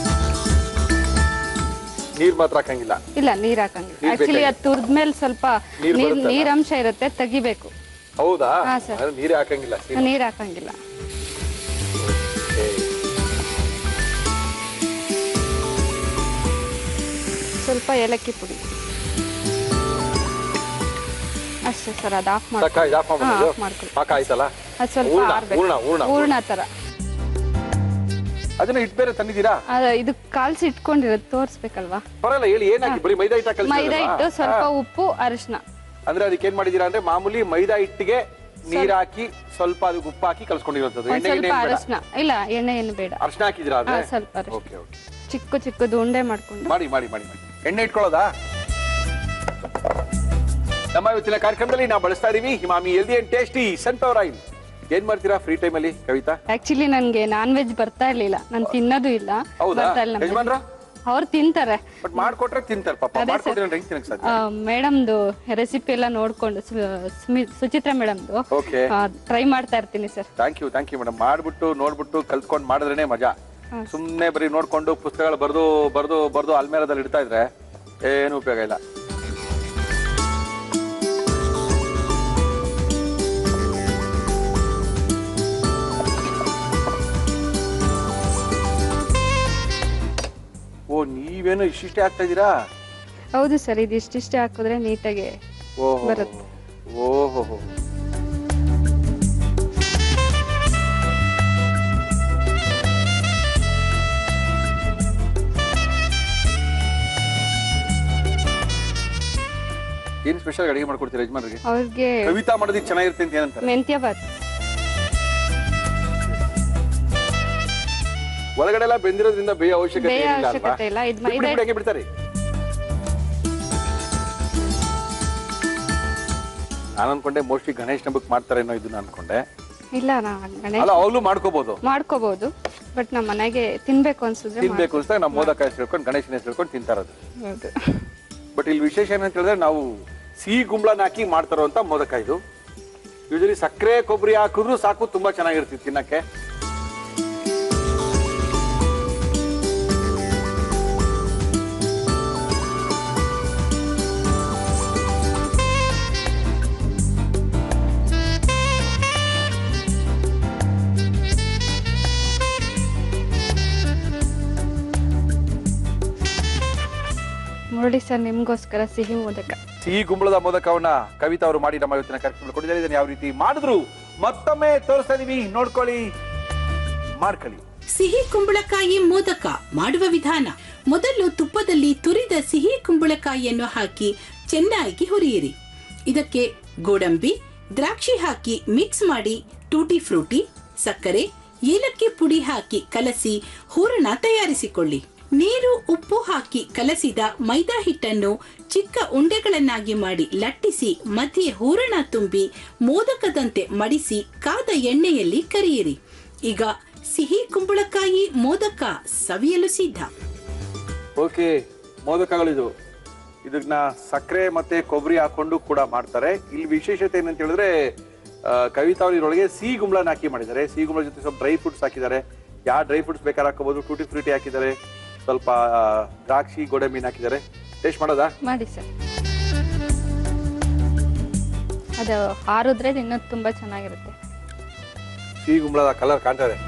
ನೀರ್ ಮಾತ್ರ ಹಾಕಂಗಿಲ್ಲ? ಇಲ್ಲ, ನೀರ್ ಹಾಕಂಗಿಲ್ಲ. ಆಕ್ಚುಲಿ ಅದು ತುರ್ದ್ಮೇಲೆ ಸ್ವಲ್ಪ ನೀರಂಶ ಇರುತ್ತೆ, ತೆಗಿಬೇಕು. ಹೌದಾ? ಹಾ ಸರ್. ನೀರೇ ಹಾಕಂಗಿಲ್ಲ? ನೀರ್ ಹಾಕಂಗಿಲ್ಲ. ಸ್ವಲ್ಪ ಏಲಕ್ಕಿ ಪುಡಿ ಅಷ್ಟೇ ಸರ್. ಅದು ಆಫ್ ಮಾಡ್ಕೊಳ್ಳಿ. ಅದು ಸ್ವಲ್ಪ ಹೂರ್ಣ ತರ. ಅದನ್ನ ಇಟ್ಟು ಬೇರೆ ತಂದಿದ್ದೀರಾ? ಇದು ಕಾಲ್ಸಿ ಇಟ್ಕೊಂಡಿರೋದು ತೋರಿಸ್ಬೇಕಲ್ವಾ? ಪರವಾಗಿಲ್ಲ, ಹೇಳಿ. ಏನಾಗಿ? ಬರೀ ಮೈದಾ ಹಿಟ್ಟು ಹಾಕಿ? ಮೈದಾ ಹಿಟ್ಟು, ಸ್ವಲ್ಪ ಉಪ್ಪು, ಅರಿಶಿನ. ಅಂದ್ರೆ ಅದಕ್ಕೆ ಏನ್ ಮಾಡಿದೀರಾ ಅಂದ್ರೆ ಮಾಮೂಲಿ ಮೈದಾ ಹಿಟ್ಟಿಗೆ ನೀರ್ ಹಾಕಿ ಸ್ವಲ್ಪ ಅದಕ್ಕೆ ಉಪ್ಪು ಹಾಕಿ ಕಲ್ಸ್ಕೊಂಡಿರೋದು. ಸ್ವಲ್ಪ ಅರಿಶಿನ. ಇಲ್ಲ, ಎಣ್ಣೆ ಏನು ಬೇಡ. ಅರಿಶಿನ ಹಾಕಿದಿರಾ? ಸ್ವಲ್ಪ ಚಿಕ್ಕದು ಉಂಡೆ ಮಾಡ್ಕೊಂಡು ಮಾಡಿ ಮಾಡಿ ಮಾಡಿ ಮಾಡಿ. ಎಣ್ಣೆ ಇಟ್ಕೊಳ್ಳೋದಾ? ನಮ್ಮ ಇವತ್ತಿನ ಕಾರ್ಯಕ್ರಮದಲ್ಲಿ ನಾವು ಬಳಸ್ತಾ ಇದೀವಿ Emami healthy and tasty sunflower oil. ಏನ್ ಮಾಡ್ತೀರಾ ಫ್ರೀ ಟೈಮ್ ಅಲ್ಲಿ ಕವಿತಾ? ಆಕ್ಚುಲಿ ನನ್ಗೆ ನಾನ್ ವೆಜ್ ಬರ್ತಾ ಇರ್ಲಿಲ್ಲ, ನಾನು ತಿನ್ನೋದು ಇಲ್ಲ. ಅವ್ರು ತಿಂತಾರೆ, ಬಟ್ ಮಾಡ್ಕೊಟ್ರೆ ತಿಂತಾರೆ ಪಾಪ. ಮಾಡ್ಕೊಟ್ರೆ ಹೆಂಗ್ ತಿನ್ನಕ್ ಸಾಧ್ಯ? ಮೇಡಮ್ದು ರೆಸಿಪಿ ಎಲ್ಲ ನೋಡ್ಕೊಂಡು ಸುಚಿತ್ರಾ ಮೇಡಮ್ದು ಟ್ರೈ ಮಾಡ್ತಾ ಇರ್ತೀನಿ ಸರ್. Thank you madam. ಮಾಡ್ಬಿಟ್ಟು ನೋಡ್ಬಿಟ್ಟು ಕಲ್ತ್ಕೊಂಡು ಮಾಡಿದ್ರೇನೆ ಮಜಾ. ಸುಮ್ನೆ ಬರೀ ನೋಡ್ಕೊಂಡು ಪುಸ್ತಕಗಳು ಬರ್ದು ಬರ್ದು ಬರ್ದು ಅಲ್ಮೇರದಲ್ಲಿ ಇಡ್ತಾ ಇದ್ರೆ ಏನು ಉಪಯೋಗ ಇಲ್ಲ. ಓ, ನೀವೇನು ಇಷ್ಟಿಷ್ಟೇ ಆಗ್ತಾ ಇದ್ದೀರಾ? ಹೌದು ಸರ್, ಇದು ಇಷ್ಟಿಷ್ಟೇ ಹಾಕಿದ್ರೆ ನೀಟಾಗಿ ಬರುತ್ತೆ. ಓಹೋ, ಏನ್ ಸ್ಪೆಷಲ್ ಅಡಿಗೆ ಮಾಡ್ಕೊಡ್ತೀರಾ ಯಜಮಾನ್ರಿಗೆ? ಅವ್ರಿಗೆ ಕವಿತಾ ಮಾಡೋದು ಚೆನ್ನಾಗಿರುತ್ತೆ ಅಂತ ಏನಂತಾರೆ? ಮೆಂತ್ಯ ಬಾತ್. ಒಳಗಡೆ ಎಲ್ಲ ಬೆಂದಿರೋದ್ರಿಂದ ಬೇಯ ಅವಶ್ಯಕತೆ ಇಲ್ಲ. ಬಿಡ್ತಾರೆ. ನಾನು ಅನ್ಕೊಂಡೆ ಮೋಸ್ಟ್ಲಿ ಗಣೇಶ್ ಹಬ್ಬಕ್ಕೆ ಮಾಡ್ತಾರೇನೋ ಇದನ್ನ ಅನ್ಕೊಂಡೆ. ಇಲ್ಲ, ಅವಾಗ್ಲೂ ಮಾಡ್ಕೋಬಹುದು. ಬಟ್ ನಮ್ಮ ಮನೆಗೆ ತಿನ್ಬೇಕು ಅನ್ಸಿದ್ರೆ ನಾವು ಮೋದಕ ಹೆಸರು ಹೇಳ್ಕೊಂಡು ಗಣೇಶನ ಹೆಸರು ಹೇಳ್ಕೊಂಡು ತಿಂತಾರದು. ಬಟ್ ಇಲ್ಲಿ ವಿಶೇಷ ಏನಂತ ಹೇಳಿದ್ರೆ ನಾವು ಸಿಹಿ ಗುಂಬ್ಳನ ಹಾಕಿ ಮಾಡ್ತಾರಂತ ಮೋದಕ ಇದು. ಯೂಶಲಿ ಸಕ್ಕರೆ ಕೊಬ್ಬರಿ ಹಾಕಿದ್ರು ಸಾಕು, ತುಂಬಾ ಚೆನ್ನಾಗಿರ್ತಿತ್ತು ತಿನ್ನಕ್ಕೆ. ನೋಡಿ ಸರ್, ನಿಮ್ಗೋಸ್ಕರ ಸಿಹಿ ಮೋದಕ. ಸಿಹಿ ಗುಂಬಳದ ಮೋದಕವನ್ನ ಕವಿತಾ ಅವರು ಮಾಡಿ ನಮ್ಮ ಇವತ್ತಿನ ಕಾರ್ಯಕ್ರಮ ಕೊಟ್ಟಿದ್ದಾರೆ. ಇದನ್ನು ಯಾವ ರೀತಿ ಮಾಡಿದ್ರು ಮತ್ತೊಮ್ಮೆ ತೋರಿಸ್ತಾ ಇದೀವಿ, ನೋಡ್ಕೊಳ್ಳಿ, ಮಾಡ್ಕೊಳ್ಳಿ. ಸಿಹಿ ಕುಂಬಳಕಾಯಿ ಮೋದಕ ಮಾಡುವ ವಿಧಾನ: ಮೊದಲು ತುಪ್ಪದಲ್ಲಿ ತುರಿದ ಸಿಹಿ ಕುಂಬಳಕಾಯಿಯನ್ನು ಹಾಕಿ ಚೆನ್ನಾಗಿ ಹುರಿಯಿರಿ. ಇದಕ್ಕೆ ಗೋಡಂಬಿ, ದ್ರಾಕ್ಷಿ ಹಾಕಿ ಮಿಕ್ಸ್ ಮಾಡಿ ಟೂಟಿ ಫ್ರೂಟಿ, ಸಕ್ಕರೆ, ಏಲಕ್ಕಿ ಪುಡಿ ಹಾಕಿ ಕಲಸಿ ಹೂರಣ ತಯಾರಿಸಿಕೊಳ್ಳಿ. ನೀರು, ಉಪ್ಪು ಹಾಕಿ ಕಲಸಿದ ಮೈದಾ ಹಿಟ್ಟನ್ನು ಚಿಕ್ಕ ಉಂಡೆಗಳನ್ನಾಗಿ ಮಾಡಿ ಲಟ್ಟಿಸಿ ಮಧ್ಯೆ ಹೂರಣ ತುಂಬಿ ಮೋದಕದಂತೆ ಮಡಿಸಿ ಕಾದ ಎಣ್ಣೆಯಲ್ಲಿ ಕರಿಯಿರಿ. ಈಗ ಸಿಹಿ ಕುಂಬಳಕಾಯಿ ಮೋದಕ ಸವಿಯಲು ಸಿದ್ಧ. ಓಕೆ, ಮೋದಕಗಳಿದು. ಇದನ್ನ ಸಕ್ಕರೆ ಮತ್ತೆ ಕೊಬ್ಬರಿ ಹಾಕೊಂಡು ಕೂಡ ಮಾಡ್ತಾರೆ. ಇಲ್ಲಿ ವಿಶೇಷತೆ ಏನಂತ ಹೇಳಿದ್ರೆ ಕವಿತಾ ಅವರು ಇದರೊಳಗೆ ಸಿಹಿ ಗುಂಬಳನ ಹಾಕಿ ಮಾಡಿದ್ದಾರೆ. ಸಿಹಿ ಗುಂಬಳ ಜೊತೆ ಸ್ವಲ್ಪ ಡ್ರೈ ಫ್ರೂಟ್ಸ್ ಹಾಕಿದ್ದಾರೆ. ಯಾವ ಡ್ರೈ ಫ್ರೂಟ್ಸ್ ಬೇಕಾದ್ರೆ ಹಾಕೋಬಹುದು. ಟೂಟಿ ಫ್ರೂಟಿ ಹಾಕಿದ್ದಾರೆ, ಸ್ವಲ್ಪ ದ್ರಾಕ್ಷಿ, ಗೋಡಂಬಿನ ಹಾಕಿದ್ದಾರೆ. ಟೇಸ್ಟ್ ಮಾಡೋದಾ? ಮಾಡಿ ಸರ್. ಅದು ಹಾರಿದ್ರೆ ಇನ್ನೂ ತುಂಬಾ ಚೆನ್ನಾಗಿರುತ್ತೆ. ಸಿಹಿ ಗುಂಬಳದ ಕಲರ್ ಕಾಣ್ತಾ ಇದೆ.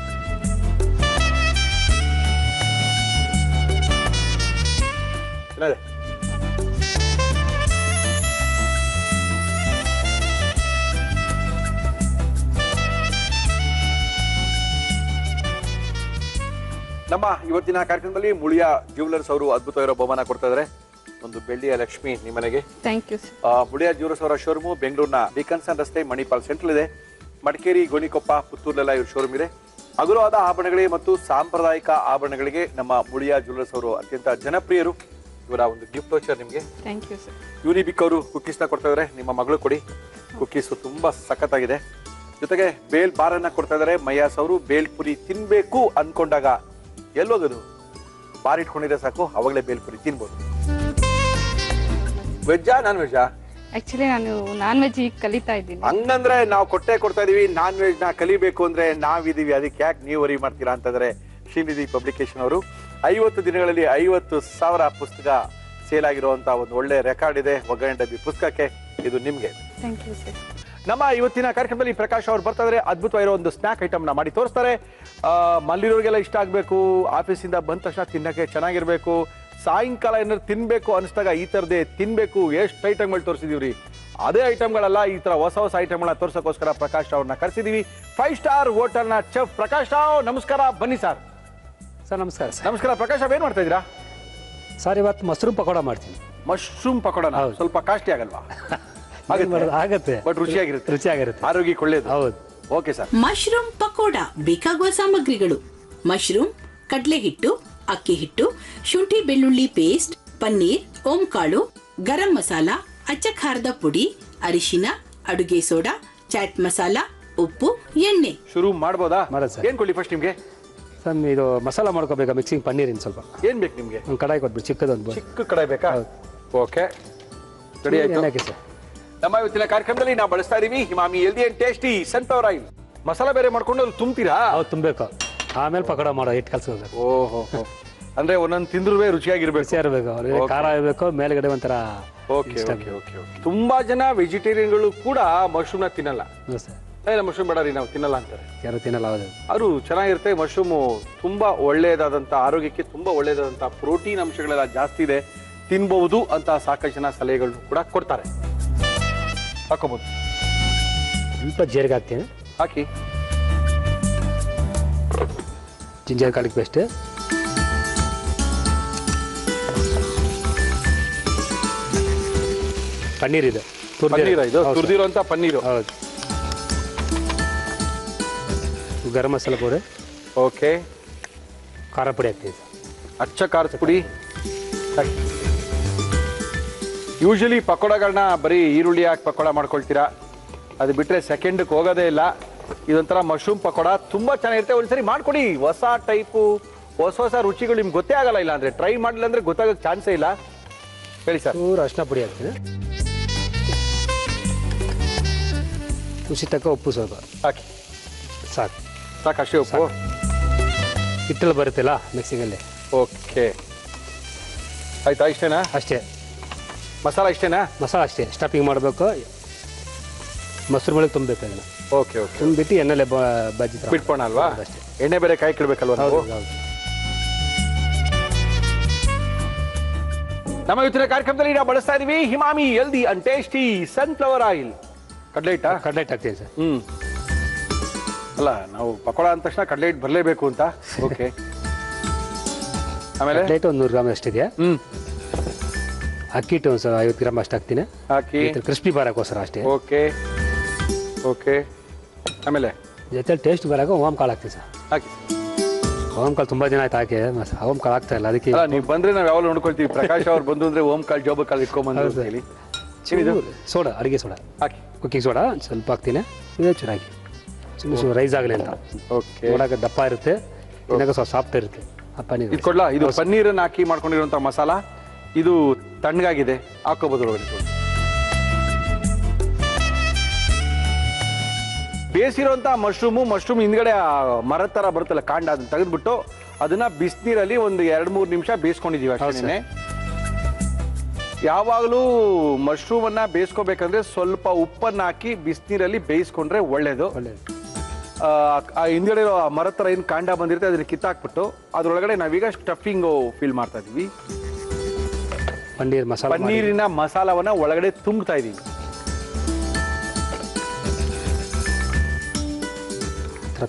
ಚೆನ್ನಾಗಿದೆ. ನಮ್ಮ ಇವತ್ತಿನ ಕಾರ್ಯಕ್ರಮದಲ್ಲಿ ಮುಳಿಯಾ ಜ್ಯುವೆಲರ್ಸ್ ಅವರು ಅದ್ಭುತವಾಗಿರೋ ಬಹುಮಾನ ಕೊಡ್ತಾ ಇದ್ದಾರೆ. ಒಂದು ಬೆಳ್ಳಿಯ ಲಕ್ಷ್ಮಿ ನಿಮ್ಮನೆಗೆ. Thank you sir. Muliya jewellers ಅವರ ಶೋರೂಮು ಬೆಂಗಳೂರಿನ ಡಿಕನ್ಸನ್ ರಸ್ತೆ, ಮಣಿಪಾಲ್ ಸೆಂಟ್ರಲ್ ಇದೆ. ಮಡಿಕೇರಿ, ಗೋಣಿಕೊಪ್ಪ, ಪುತ್ತೂರಲ್ಲೆಲ್ಲ ಇವ್ರ ಶೋರೂಮ್ ಇದೆ. ಹಗುರವಾದ ಆಭರಣಗಳಿಗೆ ಮತ್ತು ಸಾಂಪ್ರದಾಯಿಕ ಆಭರಣಗಳಿಗೆ ನಮ್ಮ ಮುಳಿಯಾ ಜ್ಯುವೆಲರ್ಸ್ ಅವರು ಅತ್ಯಂತ ಜನಪ್ರಿಯರು. ಇವರ ಒಂದು ಗಿಫ್ಟ್ ವೋಚರ್ ನಿಮಗೆ. Thank you sir. ಯೂನಿಬಿಕ್ ಅವರು ಕುಕ್ಕೀಸ್ನ ಕೊಡ್ತಾ ಇದ್ದಾರೆ. ನಿಮ್ಮ ಮಗಳು ಕೊಡಿ. ಕುಕ್ಕೀಸು ತುಂಬಾ ಸಖತ್ತಾಗಿದೆ. ಜೊತೆಗೆ ಬೇಲ್ ಬಾರ್ ಅನ್ನ ಕೊಡ್ತಾ ಇದ್ದಾರೆ. ಮಯ್ಯಾಸ್ ಅವರು ಬೇಲ್ ಪುರಿ ತಿನ್ಬೇಕು ಅನ್ಕೊಂಡಾಗ ಎಲ್ಲೋಗೋದು, ಬಾರ್ ಇಟ್ಕೊಂಡಿದ್ರೆ ಸಾಕು, ಅವಾಗಲೇ ಬೇಲ್ ಪುರಿ ತಿನ್ಬೋದು. ವೆಜ್ಜಾ ನಾನ್ ವೆಜ್ಜಾ? ಆಕ್ಚುಲಿ ನಾನು ನಾನ್ ವೆಜ್ ಈಗ ಕಲಿತಾ ಇದ್ದೀನಿ. ಹಂಗಂದ್ರೆ ನಾವು ಕೊಡ್ತಾ ಇದೀವಿ. ನಾನ್ ವೆಜ್ ನ ಕಲಿಬೇಕು ಅಂದ್ರೆ ನಾವಿದೀವಿ, ಅದಕ್ಕೆ ಯಾಕೆ ನೀವು ವರಿ ಮಾಡ್ತೀರಾ ಅಂತಂದ್ರೆ ಶ್ರೀನಿಧಿ ಪಬ್ಲಿಕೇಶನ್ ಅವರು 50 ದಿನಗಳಲ್ಲಿ 50,000 ಪುಸ್ತಕ ಸೇಲ್ ಆಗಿರುವಂತ ಒಂದು ಒಳ್ಳೆ ರೆಕಾರ್ಡ್ ಇದೆ. ಒಗ್ಗರಣೆ ಡಬ್ಬಿ ಪುಸ್ತಕಕ್ಕೆ ಇದು ನಿಮ್ಗೆ. Thank you sir. ನಮ್ಮ ಇವತ್ತಿನ ಕಾರ್ಯಕ್ರಮದಲ್ಲಿ ಪ್ರಕಾಶ್ ಅವರು ಬರ್ತಾ ಇದ್ದಾರೆ. ಅದ್ಭುತವಾಗಿರೋ ಒಂದು ಸ್ನಾಕ್ ಐಟಮ್ ನ ಮಾಡಿ ತೋರಿಸ್ತಾರೆ. ಮಲ್ಲಿರೋರಿಗೆಲ್ಲ ಇಷ್ಟ ಆಗ್ಬೇಕು, ಆಫೀಸಿಂದ ಬಂದ ತಕ್ಷಣ ತಿನ್ನಕ್ಕೆ ಚೆನ್ನಾಗಿರ್ಬೇಕು, ಸಾಯಂಕಾಲ ಏನಾದ್ರು ತಿನ್ಬೇಕು ಅನಿಸ್ದಾಗ ಈ ತರದೇ ತಿನ್ಬೇಕು. ಎಷ್ಟು ಐಟಮ್ಗಳು ತೋರಿಸಿದೀವ್ರಿ, ಅದೇ ಐಟಮ್ಗಳಲ್ಲ, ಈ ತರ ಹೊಸ ಹೊಸ ಐಟಮ್ಗಳನ್ನ ತೋರ್ಸಕ್ಕೋಸ್ಕರ ಪ್ರಕಾಶ್ ಅವ್ರನ್ನ ಕರೆಸಿದೀವಿ. 5 ಸ್ಟಾರ್ ಹೋಟೆಲ್ ನ ಚೆಫ್ ಪ್ರಕಾಶ್ ರಾವ್, ನಮಸ್ಕಾರ. ಬನ್ನಿ ಸರ್. ಸರ್ ನಮಸ್ಕಾರ ಸರ್. ನಮಸ್ಕಾರ ಪ್ರಕಾಶ್ ರಾವ್, ಏನ್ ಮಾಡ್ತಾ ಇದ್ದೀರಾ? ಸರ್ ಇವತ್ತು ಮಶ್ರೂಮ್ ಪಕೋಡ ಮಾಡ್ತೀನಿ. ಮಶ್ರೂಮ್ ಪಕೋಡ ಸ್ವಲ್ಪ ಕಾಸ್ಟ್ಲಿ ಆಗಲ್ವಾ? ಆಗತ್ತೆ, ಬಟ್ ರುಚಿಯಾಗಿರುತ್ತೆ. ರುಚಿಯಾಗಿರುತ್ತೆ, ಆರೋಗ್ಯಕ್ಕೆ ಒಳ್ಳೇದು. ಹೌದು. Okay sir. ಮಶ್ರೂಮ್ ಪಕೋಡ ಬೇಕಾಗುವ ಸಾಮಗ್ರಿಗಳು: ಮಶ್ರೂಮ್, ಕಡಲೆ ಹಿಟ್ಟು, ಅಕ್ಕಿ ಹಿಟ್ಟು, ಶುಂಠಿ ಬೆಳ್ಳುಳ್ಳಿ ಪೇಸ್ಟ್, ಪನ್ನೀರ್, ಓಂಕಾಳು, ಗರಂ ಮಸಾಲ, ಅಚ್ಚ ಖಾರದ ಪುಡಿ, ಅರಿಶಿನ, ಅಡುಗೆ ಸೋಡಾ, ಚಾಟ್ ಮಸಾಲ, ಉಪ್ಪು, ಎಣ್ಣೆ. ಶುರು ಮಾಡ್ಬೋದಾ? ಮಾಡೋದು ಸರ್. ಏನ್ ಕೊಡ್ಲಿ ಫಸ್ಟ್ ನಿಮ್ಗೆ? ಸರ್ ಇದು ಮಸಾಲ ಮಾಡ್ಕೋಬೇಕಾ? ಮಿಕ್ಸಿಂಗ್ ಪನ್ನೀರಿನ ಸ್ವಲ್ಪ ಏನ್ ಬೇಕು ನಿಮ್ಗೆ? ಒಂದು ಕಡಾಯಿ ಕೊಟ್ಬಿಟ್ಟು ಚಿಕ್ಕದೊಂದು. ಚಿಕ್ಕ ಕಡಾಯಿ ಬೇಕಾ? ಓಕೆ, ರೆಡಿ ಆಯ್ತು. ಹಾಕಿ ಸರ್. ನಮ್ಮ ಇವತ್ತಿನ ಕಾರ್ಯಕ್ರಮದಲ್ಲಿ ನಾವು ಬಳಸ್ತಾ ಇದೀವಿ Emami healthy and tasty sunflower oil. Masala ಬೇರೆ ಮಾಡ್ಕೊಂಡು ಅದು ತುಂಬ್ತೀರಾ? ಹೌದು, ತುಂಬಬೇಕು. ಆಮೇಲೆ ಪಕೋಡ ಮಾಡೋ ಹಿಟ್ಟು ಕಲ್ಸೋದು. ಓಹೋ, ಅಂದ್ರೆ ಒಂದೊಂದು ತಿಂದ್ರು ರುಚಿಯಾಗಿರ್ಬೇಕು. ರುಚಿಯಾಗಿರ್ಬೇಕು, ಅವ್ರಿಗೆ ಖಾರ ಇರಬೇಕು, ಮೇಲ್ಗಡೆ ಒಂಥರ. Okay okay okay. ತುಂಬಾ ಜನ ವೆಜಿಟೇರಿಯನ್ಗಳು ಕೂಡ ಮಶ್ರೂಮ್ ನ ತಿನ್ನಲ್ಲ. ಸರ್ ಮಶ್ರೂಮ್ ಬೇಡ ರೀ, ನಾವು ತಿನ್ನಲ್ಲ ಅಂತಾರೆ. ಯಾರು ತಿನ್ನಲ್ಲ. ಹೌದು, ಅದು ಚೆನ್ನಾಗಿರುತ್ತೆ. ಮಶ್ರೂಮು ತುಂಬಾ ಒಳ್ಳೆಯದಾದಂತ, ಆರೋಗ್ಯಕ್ಕೆ ತುಂಬಾ ಒಳ್ಳೆಯದಾದಂತ ಪ್ರೋಟೀನ್ ಅಂಶಗಳೆಲ್ಲ ಜಾಸ್ತಿ ಇದೆ, ತಿನ್ಬಹುದು ಅಂತ ಸಾಕಷ್ಟು ಜನ ಸಲಹೆಗಳನ್ನು ಕೂಡ ಕೊಡ್ತಾರೆ. ಹಾಕೋಬಹುದು. ಸ್ವಲ್ಪ ಜೀರಿಗೆ ಹಾಕ್ತೀನಿ. ಹಾಕಿ. ಜಿಂಜರ್ ಗಾರ್ಲಿಕ್ ಪೇಸ್ಟ್, ಪನ್ನೀರ್ ಇದೆ, ತುರ್ದಿರುವಂತ ಪನ್ನೀರು. ಹೌದು. ಗರಂ ಮಸಾಲ ಪುಡಿ. ಓಕೆ. ಖಾರ ಪುಡಿ ಹಾಕ್ತೀವಿ. ಅಚ್ಚ ಖಾರದ ಪುಡಿ. ಯೂಶಲಿ ಪಕೋಡಗಳನ್ನ ಬರೀ ಈರುಳ್ಳಿ ಹಾಕಿ ಪಕೋಡ ಮಾಡ್ಕೊಳ್ತೀರಾ, ಅದು ಬಿಟ್ಟರೆ ಸೆಕೆಂಡ್ಗೆ ಹೋಗೋದೇ ಇಲ್ಲ. ಇದೊಂಥರ ಮಶ್ರೂಮ್ ಪಕೋಡ ತುಂಬಾ ಚೆನ್ನಾಗಿರುತ್ತೆ. ಒಂದ್ಸರಿ ಮಾಡ್ಕೊಡಿ. ಹೊಸ ಟೈಪು, ಹೊಸ ಹೊಸ ರುಚಿಗಳು ನಿಮ್ಗೆ ಗೊತ್ತೇ ಆಗಲ್ಲ. ಇಲ್ಲ ಅಂದ್ರೆ ಟ್ರೈ ಮಾಡಲಿಲ್ಲ ಅಂದ್ರೆ ಗೊತ್ತಾಗೋಕ್ಕೆ ಚಾನ್ಸೇ ಇಲ್ಲ. ಹೇಳಿ ಸರ್. ಚೂರು ಅರಿಶಿನ ಪುಡಿ ಹಾಕ್ತೀನಿ. ರುಚಿ ತಕ್ಕ ಉಪ್ಪು ಸ್ವಲ್ಪ ಹಾಕಿ. ಸಾಕು ಸಾಕು, ಅಷ್ಟೇ ಉಪ್ಪು. ಹಿಟ್ಟಲ್ಲಿ ಬರುತ್ತಲ್ಲ ಮಿಕ್ಸಿಂಗಲ್ಲಿ. ಓಕೆ, ಆಯ್ತಾ? ಇಷ್ಟೇನಾ? ಅಷ್ಟೇ. ಮಸಾಲ ಇಷ್ಟೇನಾ? ಮಸಾಲ ಅಷ್ಟೇ. ಸ್ಟಫಿಂಗ್ ಮಾಡಬೇಕು, ಮೊಸರು ಮೇಲೆ ತುಂಬಬೇಕು ಅದನ್ನು. Okay okay. ತುಂಬಿಟ್ಟು ಎಣ್ಣೆಲೆ ಬಜ್ಜಿ ಬಿಟ್ಕೋಣ ಅಲ್ವಾ? ಅಷ್ಟೇ. ಎಣ್ಣೆ ಬೇರೆ ಕಾಯಿ ಕಿಡ್ಬೇಕಲ್ವಾ? ಹೌದು ನಾವು ಹೌದು. ನಮ್ಮ ಇವತ್ತಿನ ಕಾರ್ಯಕ್ರಮದಲ್ಲಿ ನಾವು ಬಳಸ್ತಾ ಇದೀವಿ Emami healthy and tasty sunflower oil. ಕಡಲೆ ಹಿಟ್ಟ? ಕಡಲೆ ಹಿಟ್ಟು ಹಾಕ್ತೀನಿ ಸರ್. ಅಲ್ಲ, ನಾವು ಪಕೋಡ ಅಂದ ತಕ್ಷಣ ಕಡಲೆ ಹಿಟ್ಟು ಬರಲೇಬೇಕು ಅಂತ. ಓಕೆ. ಆಮೇಲೆ ಕಟ್ಲೆಟ್ ಒಂದು 100 ಗ್ರಾಮ್ ಅಷ್ಟಿದೆ. ಅಕ್ಕಿ ಹಿಟ್ಟು ಒಂದು 50 ಗ್ರಾಮ್ ಅಷ್ಟು ಹಾಕ್ತೀನಿ. ಹಾಕಿ ಕ್ರಿಸ್ಪಿ ಬರೋಕ್ಕೋಸ್ಕರ ಅಷ್ಟೇ. Okay okay. ಆಮೇಲೆ ಜೊತೆಲಿ ಟೇಸ್ಟ್ ಬರೋಕೆ ಓಮ್ ಕಾಳು ಹಾಕ್ತೀನಿ ಸರ್. ಹಾಕಿ. ಓಮ್ ಕಾಳು ತುಂಬ ದಿನ ಆಯ್ತು ಹಾಕಿ, ಓಮ್ ಕಾಳು ಆಗ್ತಾ ಇಲ್ಲ. ಅದಕ್ಕೆ ನೀವು ಬಂದ್ರೆ ನಾವು ಯಾವಾಗ ನೋಡ್ಕೊಳ್ತೀವಿ. ಪ್ರಕಾಶ್ ಅವ್ರು ಬಂದು ಅಂದ್ರೆ ಓಮ್ ಕಾಳು ಜೋಬ ಕಾಳು ಇಟ್ಕೊಂಡ್ಬಂದು ಅಂತ ಹೇಳಿ. ಸೋಡಾ, ಅಡುಗೆ ಸೋಡಾ ಹಾಕಿ. ಕುಕ್ಕಿಂಗ್ ಸೋಡಾ ಸ್ವಲ್ಪ ಹಾಕ್ತೀನಿ. ಇದೇ ಚೆನ್ನಾಗಿ ಸುಮ್ಮನೆ ರೈಸ್ ಆಗಲಿ ಅಂತ. ಓಕೆ. ನೋಡೋಕೆ ದಪ್ಪ ಇರುತ್ತೆ, ತಿನ್ನೋಕೆ ಸ್ವಲ್ಪ ಸಾಫ್ಟ್ ಇರುತ್ತೆ. ಆ ಪನ್ನೀರ್ ಇದು ಕೊಡ್ಲಾ? ಇದು ಪನ್ನೀರನ್ನು ಹಾಕಿ ಮಾಡ್ಕೊಂಡಿರುವಂಥ ಮಸಾಲ. ಇದು ತಣ್ಣಗಾಗಿದೆ, ಹಾಕೋಬೋದು ಒಳಗಡೆ. ಬೇಯಿಸಿರೋಂಥ ಮಶ್ರೂಮ್ ಹಿಂದ್ಗಡೆ ಮರದ ಥರ ಬರುತ್ತಲ್ಲ ಕಾಂಡ, ಅದನ್ನ ತೆಗೆದ್ಬಿಟ್ಟು ಅದನ್ನ ಬಿಸಿನೀರಲ್ಲಿ ಒಂದು 2-3 ನಿಮಿಷ ಬೇಯಿಸ್ಕೊಂಡಿದೀವಿ ಅಷ್ಟೇ. ಯಾವಾಗಲೂ ಮಶ್ರೂಮನ್ನು ಬೇಯಿಸ್ಕೋಬೇಕಂದ್ರೆ ಸ್ವಲ್ಪ ಉಪ್ಪನ್ನು ಹಾಕಿ ಬಿಸಿನೀರಲ್ಲಿ ಬೇಯಿಸ್ಕೊಂಡ್ರೆ ಒಳ್ಳೇದು. ಆ ಹಿಂದ್ಗಡೆ ಇರೋ ಮರದ ಥರ ಏನು ಕಾಂಡ ಬಂದಿರುತ್ತೆ ಅದನ್ನ ಕಿತ್ತಾಕ್ಬಿಟ್ಟು ಅದರೊಳಗಡೆ ನಾವೀಗ ಸ್ಟಫಿಂಗು ಫಿಲ್ ಮಾಡ್ತಾ ಇದೀವಿ. ಪನ್ನೀರಿನ ಮಸಾಲವನ್ನ ಒಳಗಡೆ ತುಂಬ್ತಾ ಇದೀವಿ.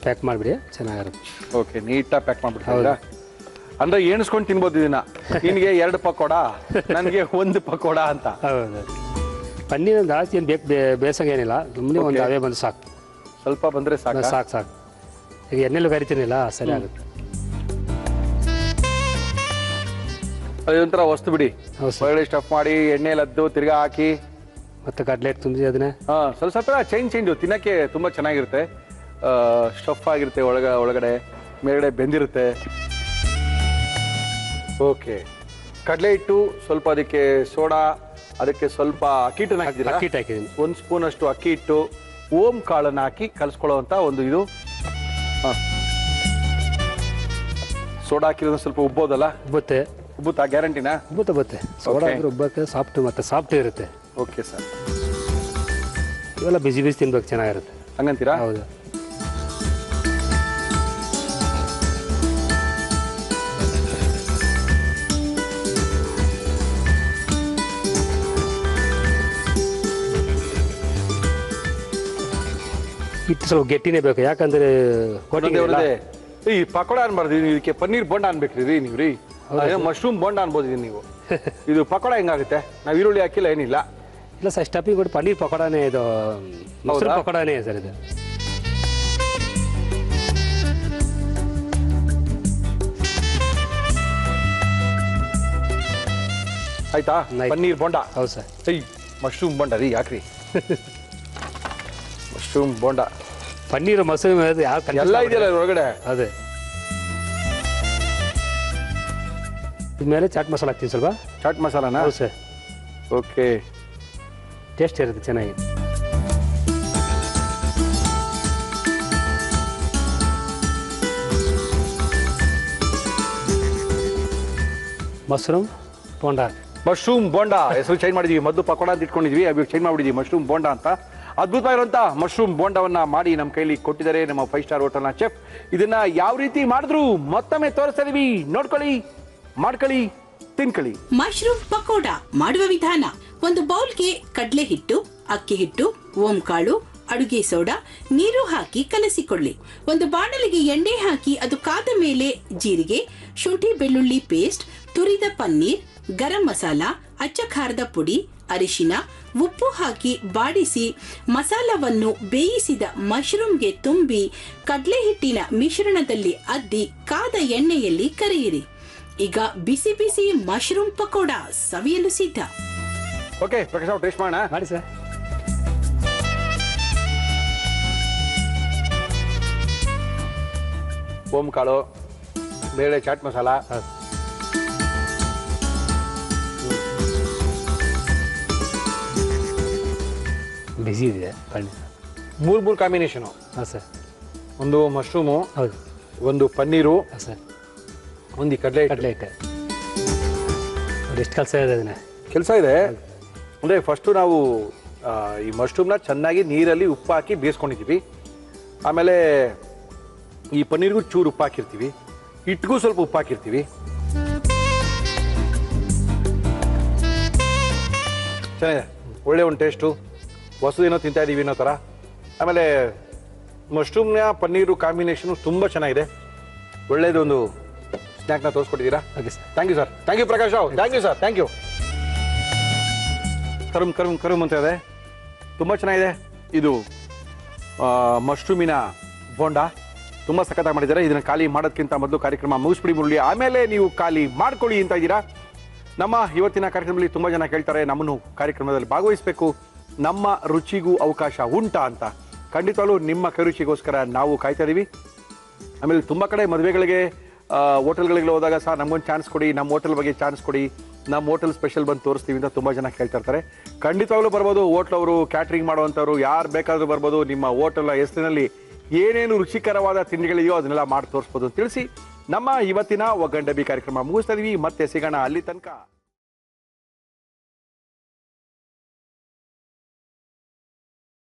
ಪ್ಯಾಕ್ ಮಾಡಿಬಿಡಿ, ಚೆನ್ನಾಗಿರುತ್ತೆ. ಓಕೆ, ನೀಟಾಗಿ ಪ್ಯಾಕ್ ಮಾಡ್ಬಿಡ್ತೀರಾ? ಅಂದ್ರೆ ಎಣಿಸ್ಕೊಂಡು ತಿನ್ಬೋದು ಇದನ್ನ. ನಿನಗೆ 2 ಪಕೋಡ, ನನಗೆ 1 ಪಕೋಡ ಅಂತ. ಹೌದು. ಪನ್ನೀರ್ ಜಾಸ್ತಿ ಏನು ಬೇಕು ಬೇಸಂಗೇನಿಲ್ಲ, ಸುಮ್ಮನೆ ಒಂದು ಅವೇ ಬಂದು ಸಾಕು. ಸ್ವಲ್ಪ ಬಂದರೆ ಸಾಕು. ಸಾಕು. ಈಗ ಎಣ್ಣೆಲ್ಲೂ ಕರಿತೀನಿಲ್ಲ, ಸರಿ ಆಗುತ್ತೆ. ಅದೊಂಥರ ವಸ್ತು ಬಿಡಿ. ಒಳಗಡೆ ಸ್ಟಫ್ ಮಾಡಿ ಎಣ್ಣೆಲದ್ದು ತಿರ್ಗಾ ಹಾಕಿ ಮತ್ತೆ ಕಟ್ಲೆಟ್ ತುಂಬಿ ಅದನ್ನೇ ಸ್ವಲ್ಪ ಚೇಂಜು ತಿನ್ನಕ್ಕೆ ತುಂಬಾ ಚೆನ್ನಾಗಿರುತ್ತೆ. ಸ್ಟಫ್ ಆಗಿರುತ್ತೆ, ಒಳಗಡೆ ಮೇಲ್ಗಡೆ ಬೆಂದಿರುತ್ತೆ. ಓಕೆ, ಕಡಲೆ ಹಿಟ್ಟು, ಸ್ವಲ್ಪ ಅದಕ್ಕೆ ಸೋಡಾ, ಅದಕ್ಕೆ ಸ್ವಲ್ಪ ಅಕ್ಕಿ ಹಿಟ್ಟನ್ನು ಹಾಕಿದ್ದೀರಾ? ಅಕ್ಕಿ ಹಿಟ್ಟು ಹಾಕಿದ್ದೀನಿ. 1 ಸ್ಪೂನ್ ಅಷ್ಟು ಅಕ್ಕಿ ಹಿಟ್ಟು, ಓಂ ಕಾಳನ್ನು ಹಾಕಿ ಕಲಿಸ್ಕೊಳ್ಳೋವಂಥ ಒಂದು ಇದು. ಸೋಡಾ ಹಾಕಿರೋದು ಸ್ವಲ್ಪ ಉಬ್ಬೋದಲ್ಲ? ಉಬ್ಬುತ್ತಾ? ಗ್ಯಾರಂಟಿನಾ? ಉಬ್ಬುತ್ತೆ. ಸೋಡಾ ಅಂದ್ರೆ ಉಬ್ಬಕ್ಕೆ ಸಾಫ್ಟ್ ಇರುತ್ತೆ. Okay sir. ಇವೆಲ್ಲ ಬಿಸಿ ತಿನ್ಬೇಕು, ಚೆನ್ನಾಗಿರುತ್ತೆ. ಹಂಗಂತೀರಾ? ಹೌದು. ಹಿಟ್ಟು ಸ್ವಲ್ಪ ಗಟ್ಟಿನೇ ಬೇಕು, ಯಾಕಂದ್ರೆ ಈ ಪಕೋಡ ಅನ್ಬಾರ್ದು, ಇದಕ್ಕೆ ಪನ್ನೀರ್ ಬೋಂಡ ಅನ್ಬೇಕ್ರಿ ನೀವು ರೀ. ಮಶ್ರೂಮ್ ಬೋಂಡ ಅನ್ಬೋದು ನೀವು. ಇದು ಪಕೋಡ ಹೆಂಗಾಗುತ್ತೆ? ನಾವು ಈರುಳ್ಳಿ ಹಾಕಿಲ್ಲ, ಏನಿಲ್ಲ. ಇಲ್ಲ ಸರ್, ಸ್ಟಫಿಂಗ್ ಕೊಟ್ಟು ಪನ್ನೀರ್ ಪಕೋಡಾನೇ ಇದು, ಮೊಸರು ಪಕೋಡಾನೇ ಸರ್ ಇದು. ಆಯ್ತಾ? ಪನ್ನೀರ್ ಬೋಂಡ. ಹೌದು ಸರ್. ಮಶ್ರೂಮ್ ಬೋಂಡ ರೀ, ಯಾಕ್ರಿ? ಮಶ್ರೂಮ್ ಬೋಂಡ, ಪನ್ನೀರು ಮಶ್ರೂಮ್ ಎಲ್ಲ ಇದೆಯಲ್ಲ ಹೊರಗಡೆ. ಅದೇ. ಇದ್ಮೇಲೆ ಚಾಟ್ ಮಸಾಲ ಹಾಕ್ತೀನಿ ಸ್ವಲ್ಪ. ಚಾಟ್ ಮಸಾಲಾನ? ಹೌದು ಸರ್. ಓಕೆ, ಟೇಸ್ಟ್ ಇರುತ್ತೆ ಚೆನ್ನಾಗಿ. ಮಶ್ರೂಮ್ ಬೋಂಡ ಹೆಸರು ಚೇಂಜ್ ಮಾಡಿದೀವಿ. ಮೊದಲು ಪಕೋಡ ಅಂತ ಇಟ್ಕೊಂಡಿದ್ವಿ, ಅವಾಗ ಚೇಂಜ್ ಮಾಡಿದೀವಿ ಮಶ್ರೂಮ್ ಬೋಂಡ ಅಂತ. ಅದ್ಭುತವಾಗಿರುವಂಥ ಮಶ್ರೂಮ್ ಬೋಂಡವನ್ನ ಮಾಡಿ ನಮ್ಮ ಕೈಲಿ ಕೊಟ್ಟಿದ್ದಾರೆ ನಮ್ಮ 5 ಸ್ಟಾರ್ ಹೋಟೆಲ್ನ ಚೆಫ್. ಇದನ್ನ ಯಾವ ರೀತಿ ಮಾಡಿದ್ರು ಮತ್ತೊಮ್ಮೆ ತೋರಿಸ್ತಾ ಇದೀವಿ, ನೋಡ್ಕೊಳ್ಳಿ, ಮಾಡ್ಕೊಳ್ಳಿ, ತಿನ್ಕೊಳ್ಳಿ. ಮಶ್ರೂಮ್ ಪಕೋಡ ಮಾಡುವ ವಿಧಾನ: ಒಂದು ಬೌಲ್ಗೆ ಕಡಲೆ ಹಿಟ್ಟು, ಅಕ್ಕಿ ಹಿಟ್ಟು, ಓಂಕಾಳು, ಅಡುಗೆ ಸೋಡಾ, ನೀರು ಹಾಕಿ ಕಲಸಿಕೊಳ್ಳಿ. ಒಂದು ಬಾಣಲಿಗೆ ಎಣ್ಣೆ ಹಾಕಿ ಅದು ಕಾದ ಮೇಲೆ ಜೀರಿಗೆ, ಶುಂಠಿ ಬೆಳ್ಳುಳ್ಳಿ ಪೇಸ್ಟ್, ತುರಿದ ಪನ್ನೀರ್, ಗರಂ ಮಸಾಲ, ಅಚ್ಚ ಖಾರದ ಪುಡಿ, ಅರಿಶಿನ, ಉಪ್ಪು ಹಾಕಿ ಬಾಡಿಸಿ ಮಸಾಲವನ್ನು ಬೇಯಿಸಿದ ಮಶ್ರೂಮ್ಗೆ ತುಂಬಿ ಕಡಲೆ ಹಿಟ್ಟಿನ ಮಿಶ್ರಣದಲ್ಲಿ ಅದ್ದಿ ಕಾದ ಎಣ್ಣೆಯಲ್ಲಿ ಕರಿಯಿರಿ. ಈಗ ಬಿಸಿ ಬಿಸಿ ಮಶ್ರೂಮ್ ಪಕೋಡ ಸವಿಯಲು ಸಿದ್ಧ. ಓಕೆ ಪ್ರಕಾಶ್, ಟೇಸ್ಟ್ ಮಾಡೋಣ. ಮಾಡಿ ಸರ್. ಓಂ ಕಾಳು, ಬೇಳೆ, ಚಾಟ್ ಮಸಾಲ, ಬಿಸಿ ಇದೆ. 3 ಕಾಂಬಿನೇಷನು. ಹಾಂ ಸರ್. ಒಂದು ಮಶ್ರೂಮು, ಹೌದು, ಒಂದು ಪನ್ನೀರು, ಹಾಂ ಸರ್, ಒಂದು ಕಡಲೆ ಹಿಟ್ಟು. ಎಷ್ಟು ಕೆಲಸ ಇದೆ ಅದನ್ನ? ಕೆಲಸ ಇದೆ ಅಂದರೆ ಫಸ್ಟು ನಾವು ಈ ಮಶ್ರೂಮ್ನ ಚೆನ್ನಾಗಿ ನೀರಲ್ಲಿ ಉಪ್ಪು ಹಾಕಿ ಬೇಯಿಸ್ಕೊಂಡಿದ್ದೀವಿ. ಆಮೇಲೆ ಈ ಪನ್ನೀರ್ಗೂ ಚೂರು ಉಪ್ಪು ಹಾಕಿರ್ತೀವಿ, ಹಿಟ್ಟಿಗೂ ಸ್ವಲ್ಪ ಉಪ್ಪು ಹಾಕಿರ್ತೀವಿ. ಚೆನ್ನಾಗಿದೆ, ಒಳ್ಳೆ ಒಂದು ಟೇಸ್ಟು, ಹೊಸದೇನೋ ತಿಂತಾ ಇದ್ದೀವಿ ಅನ್ನೋ ಥರ. ಆಮೇಲೆ ಮಶ್ರೂಮ್ನ ಪನ್ನೀರು ಕಾಂಬಿನೇಷನು ತುಂಬ ಚೆನ್ನಾಗಿದೆ, ಒಳ್ಳೆಯದೊಂದು ಸ್ನ್ಯಾಕ್ನ ತೋರಿಸ್ಕೊಟ್ಟಿದ್ದೀರಾ? Okay sir. Thank you sir. Thank you Prakash Rao. Thank you sir. Thank you. ಕರುಮ್ ಅಂತ ಇದೆ, ತುಂಬ ಚೆನ್ನಾಗಿದೆ. ಇದು ಮಶ್ರೂಮಿನ ಬೋಂಡಾ ತುಂಬ ಸಖತ್ತಾಗಿ ಮಾಡಿದ್ದಾರೆ. ಇದನ್ನು ಖಾಲಿ ಮಾಡೋದಕ್ಕಿಂತ ಮೊದಲು ಕಾರ್ಯಕ್ರಮ ಮುಗಿಸ್ಬಿಡಿ ಮುರಳಿ, ಆಮೇಲೆ ನೀವು ಖಾಲಿ ಮಾಡ್ಕೊಳ್ಳಿ ಅಂತ ಇದ್ದೀರಾ. ನಮ್ಮ ಇವತ್ತಿನ ಕಾರ್ಯಕ್ರಮದಲ್ಲಿ ತುಂಬ ಜನ ಕೇಳ್ತಾರೆ ನಮ್ಮನ್ನು ಕಾರ್ಯಕ್ರಮದಲ್ಲಿ ಭಾಗವಹಿಸಬೇಕು, ನಮ್ಮ ರುಚಿಗೂ ಅವಕಾಶ ಉಂಟಾ ಅಂತ. ಖಂಡಿತವಾಗ್ಲೂ ನಿಮ್ಮ ಕೈರುಚಿಗೋಸ್ಕರ ನಾವು ಕಾಯ್ತಾ ಇದ್ದೀವಿ. ಆಮೇಲೆ ತುಂಬ ಕಡೆ ಮದುವೆಗಳಿಗೆ ಹೋಟೆಲ್ಗಳಿಗೆ ಹೋದಾಗ ಸಹ ನಮಗೊಂದು ಚಾನ್ಸ್ ಕೊಡಿ, ನಮ್ಮ ಹೋಟೆಲ್ ಬಗ್ಗೆ ಚಾನ್ಸ್ ಕೊಡಿ, ನಮ್ಮ ಹೋಟೆಲ್ ಸ್ಪೆಷಲ್ ಬಂದು ತೋರಿಸ್ತೀವಿ ಅಂತ ತುಂಬ ಜನ ಕೇಳ್ತಾ ಇರ್ತಾರೆ. ಖಂಡಿತವಾಗ್ಲೂ ಬರ್ಬೋದು. ಹೋಟ್ಲವರು, ಕ್ಯಾಟ್ರಿಂಗ್ ಮಾಡುವಂಥವ್ರು ಯಾರು ಬೇಕಾದರೂ ಬರ್ಬೋದು. ನಿಮ್ಮ ಹೋಟೆಲ್ ಹೆಸರಿನಲ್ಲಿ ಏನೇನು ರುಚಿಕರವಾದ ತಿಂಡಿಗಳಿದೆಯೋ ಅದನ್ನೆಲ್ಲ ಮಾಡಿ ತೋರಿಸ್ಬೋದು ಅಂತ ತಿಳಿಸಿ ನಮ್ಮ ಇವತ್ತಿನ ಒಗ್ಗಂಡಬಿ ಕಾರ್ಯಕ್ರಮ ಮುಗಿಸ್ತಾ ಇದೀವಿ. ಮತ್ತೆ ಸಿಗೋಣ, ಅಲ್ಲಿ ತನಕ